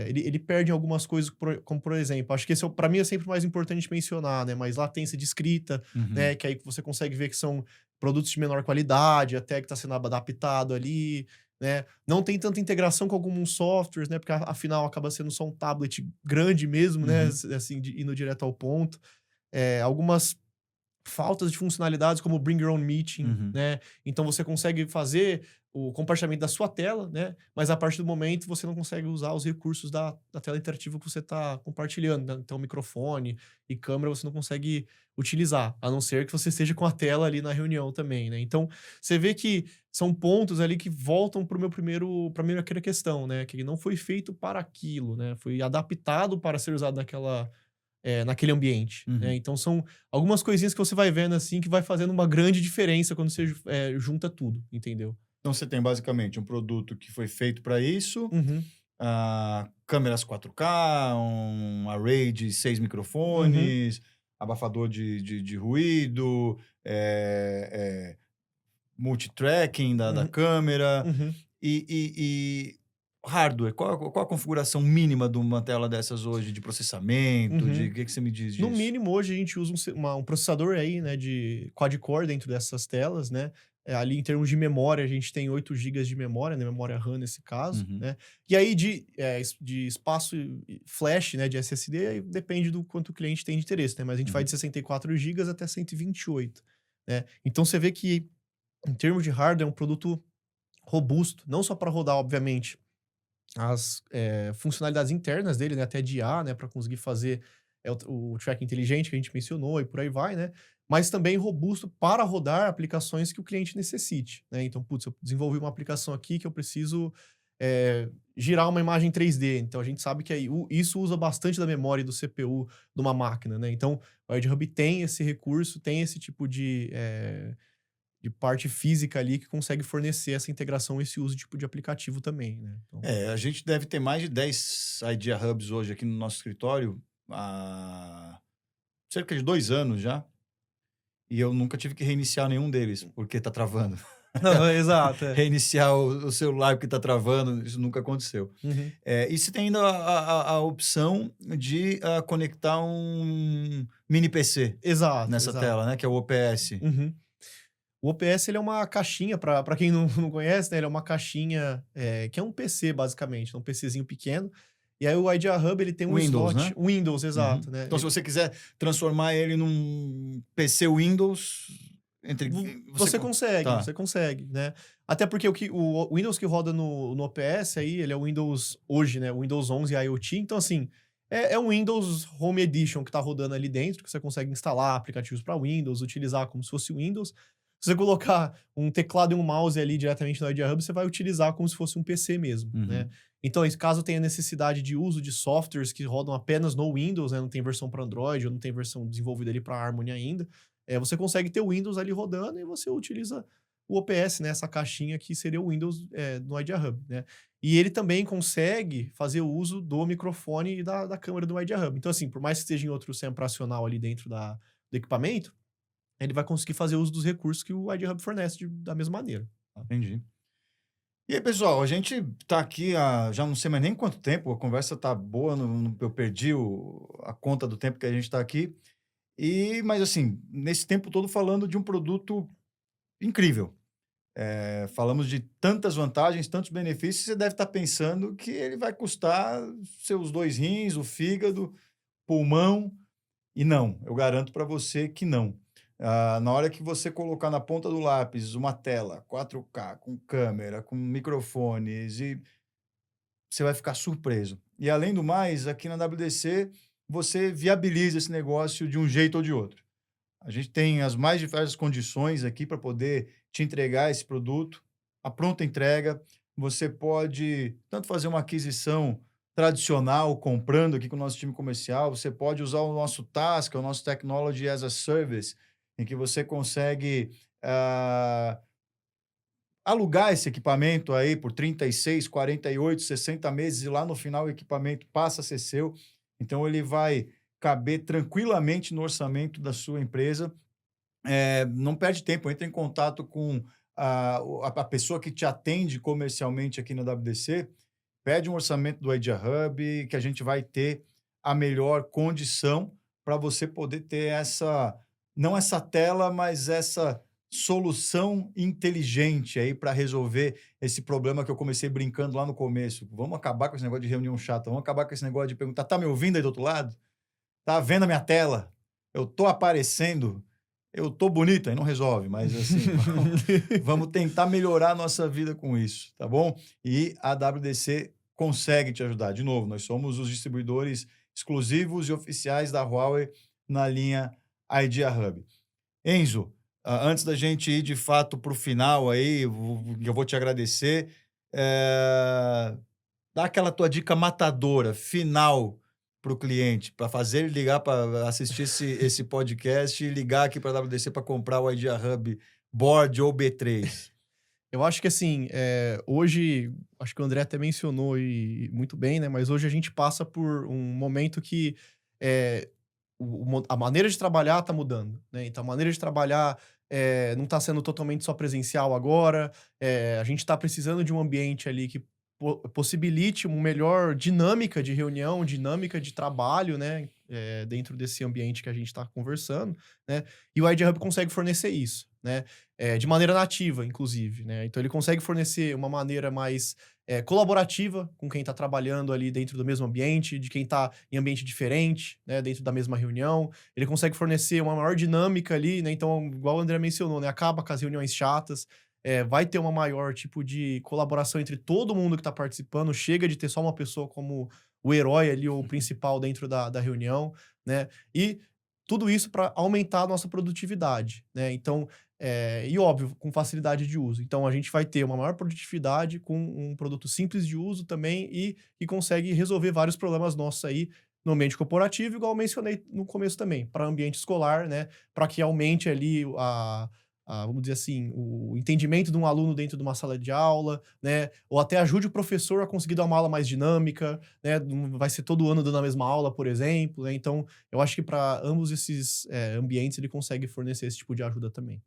ele perde em algumas coisas, como por exemplo, acho que esse para mim é sempre mais importante mencionar, né, mas latência de escrita, Uhum. né, que aí você consegue ver que são produtos de menor qualidade, até que está sendo adaptado ali, né. Não tem tanta integração com alguns softwares, né, porque afinal acaba sendo só um tablet grande mesmo, né, Uhum. assim, indo direto ao ponto. Algumas faltas de funcionalidades como o Bring Your Own Meeting, Uhum. né, então você consegue fazer o compartilhamento da sua tela, né, mas a partir do momento você não consegue usar os recursos da tela interativa que você está compartilhando, né, então microfone e câmera você não consegue utilizar, a não ser que você esteja com a tela ali na reunião também, né. Então, você vê que são pontos ali que voltam para o meu pra minha primeira questão, né, que ele não foi feito para aquilo, né, foi adaptado para ser usado naquele ambiente, né. Uhum. Então são algumas coisinhas que você vai vendo, assim, que vai fazendo uma grande diferença quando você junta tudo, entendeu? Então você tem basicamente um produto que foi feito para isso, Uhum, câmeras 4K, um array de 6 uhum, microfones, abafador de ruído, multitracking da uhum, câmera uhum, e hardware. Qual a configuração mínima de uma tela dessas hoje de processamento, de uhum. o que você me diz No disso? mínimo, hoje a gente usa um processador aí, né, de quad-core dentro dessas telas, né. ali em termos de memória, a gente tem 8 GB de memória, né? Memória RAM nesse caso, Uhum. né? E aí de espaço flash, né? De SSD, aí depende do quanto o cliente tem de interesse, né? Mas a gente vai de 64 GB até 128, né? Então você vê que, em termos de hardware, é um produto robusto, não só para rodar, obviamente, as funcionalidades internas dele, né? Até de IA, né? Para conseguir fazer o track inteligente que a gente mencionou e por aí vai, né? Mas também robusto para rodar aplicações que o cliente necessite, né? Então, putz, eu desenvolvi uma aplicação aqui que eu preciso girar uma imagem 3D. Então, a gente sabe que aí, isso usa bastante da memória e do CPU de uma máquina, né? Então, o Edge Hub tem esse recurso, tem esse tipo de parte física ali que consegue fornecer essa integração, esse uso tipo de aplicativo também, né? Então, A gente deve ter mais de 10 Idea Hubs hoje aqui no nosso escritório há cerca de 2 anos já. E eu nunca tive que reiniciar nenhum deles, porque tá travando. exato, Reiniciar o celular porque tá travando, isso nunca aconteceu. Uhum. E você tem ainda a opção de conectar um mini PC Exato, nessa exato. tela, né? Que é o OPS. Uhum. O OPS ele é uma caixinha, para quem não conhece, né? Ele é uma caixinha que é um PC, basicamente, um PCzinho pequeno. E aí o Idea Hub ele tem um Windows, slot. né? Windows, exato, Uhum. né? Então, se você quiser transformar ele num PC Windows, Você consegue, Tá. você consegue, né? Até porque o Windows que roda no OPS aí, ele é o Windows hoje, né? O Windows 11 IoT. Então, assim, é um Windows Home Edition que tá rodando ali dentro, que você consegue instalar aplicativos para Windows, utilizar como se fosse Windows. Se você colocar um teclado e um mouse ali diretamente no Idea Hub, você vai utilizar como se fosse um PC mesmo, né? Uhum. Então, caso tenha necessidade de uso de softwares que rodam apenas no Windows, né? Não tem versão para Android, ou não tem versão desenvolvida ali para Harmony ainda, você consegue ter o Windows ali rodando e você utiliza o OPS, né? Essa caixinha que seria o Windows no Idea Hub, né? E ele também consegue fazer o uso do microfone e da câmera do Idea Hub. Então, assim, por mais que esteja em outro sistema operacional ali dentro do equipamento, ele vai conseguir fazer uso dos recursos que o Idea Hub fornece da mesma maneira. Tá? Entendi. E aí, pessoal, a gente tá aqui há já não sei mais nem quanto tempo, a conversa tá boa, eu perdi a conta do tempo que a gente tá aqui. Mas assim, nesse tempo todo falando de um produto incrível. Falamos de tantas vantagens, tantos benefícios, você deve estar pensando que ele vai custar seus 2 rins, o fígado, pulmão, e não, eu garanto para você que não. Na hora que você colocar na ponta do lápis uma tela 4K, com câmera, com microfones, e você vai ficar surpreso. E além do mais, aqui na WDC, você viabiliza esse negócio de um jeito ou de outro. A gente tem as mais diversas condições aqui para poder te entregar esse produto, a pronta entrega. Você pode tanto fazer uma aquisição tradicional, comprando aqui com o nosso time comercial, você pode usar o nosso TAS, que é o nosso Technology as a Service, em que você consegue alugar esse equipamento aí por 36, 48, 60 meses e lá no final o equipamento passa a ser seu. Então, ele vai caber tranquilamente no orçamento da sua empresa. Não perde tempo, entre em contato com a pessoa que te atende comercialmente aqui na WDC, pede um orçamento do Idea Hub, que a gente vai ter a melhor condição para você poder ter não essa tela, mas essa solução inteligente aí para resolver esse problema que eu comecei brincando lá no começo. Vamos acabar com esse negócio de reunião chata, vamos acabar com esse negócio de perguntar, tá me ouvindo aí do outro lado? Tá vendo a minha tela? Eu tô aparecendo? Eu tô bonita? Aí não resolve, mas assim, vamos tentar melhorar a nossa vida com isso, tá bom? E a WDC consegue te ajudar. De novo, nós somos os distribuidores exclusivos e oficiais da Huawei na linha Idea Hub. Enzo, antes da gente ir de fato para o final aí, eu vou te agradecer, dá aquela tua dica matadora, final, para o cliente, para fazer ele ligar para assistir esse podcast e ligar aqui para a WDC para comprar o Idea Hub Board ou B3. Eu acho que assim, hoje, acho que o André até mencionou e muito bem, né? Mas hoje a gente passa por um momento que a maneira de trabalhar está mudando, né? Então, a maneira de trabalhar não está sendo totalmente só presencial agora. A gente está precisando de um ambiente ali que possibilite uma melhor dinâmica de reunião, dinâmica de trabalho, né? dentro desse ambiente que a gente está conversando, né? E o Idea Hub consegue fornecer isso, né? De maneira nativa, inclusive, né? Então ele consegue fornecer uma maneira mais colaborativa com quem está trabalhando ali dentro do mesmo ambiente, de quem está em ambiente diferente, né? Dentro da mesma reunião. Ele consegue fornecer uma maior dinâmica ali, né? Então, igual o André mencionou, né? Acaba com as reuniões chatas. Vai ter uma maior tipo de colaboração entre todo mundo que está participando, chega de ter só uma pessoa como o herói ali, ou o principal dentro da reunião, né? E tudo isso para aumentar a nossa produtividade, né? Então, e óbvio, com facilidade de uso. Então, a gente vai ter uma maior produtividade com um produto simples de uso também e que consegue resolver vários problemas nossos aí no ambiente corporativo, igual eu mencionei no começo também, para ambiente escolar, né? Para que aumente ali vamos dizer assim, o entendimento de um aluno dentro de uma sala de aula, né? Ou até ajude o professor a conseguir dar uma aula mais dinâmica, né? Não vai ser todo ano dando a mesma aula, por exemplo, né? Então, eu acho que para ambos esses ambientes ele consegue fornecer esse tipo de ajuda também.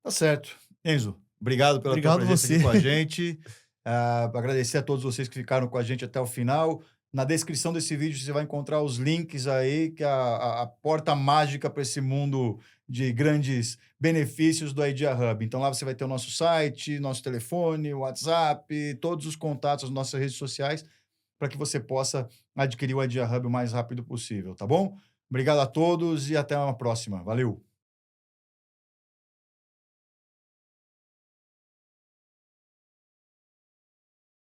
Tá certo. Enzo, obrigado pela tua Obrigado presença você. aqui com a gente. Agradecer a todos vocês que ficaram com a gente até o final. Na descrição desse vídeo você vai encontrar os links aí, que é a porta mágica para esse mundo de grandes benefícios do Idea Hub. Então lá você vai ter o nosso site, nosso telefone, WhatsApp, todos os contatos, as nossas redes sociais, para que você possa adquirir o Idea Hub o mais rápido possível, tá bom? Obrigado a todos e até uma próxima. Valeu!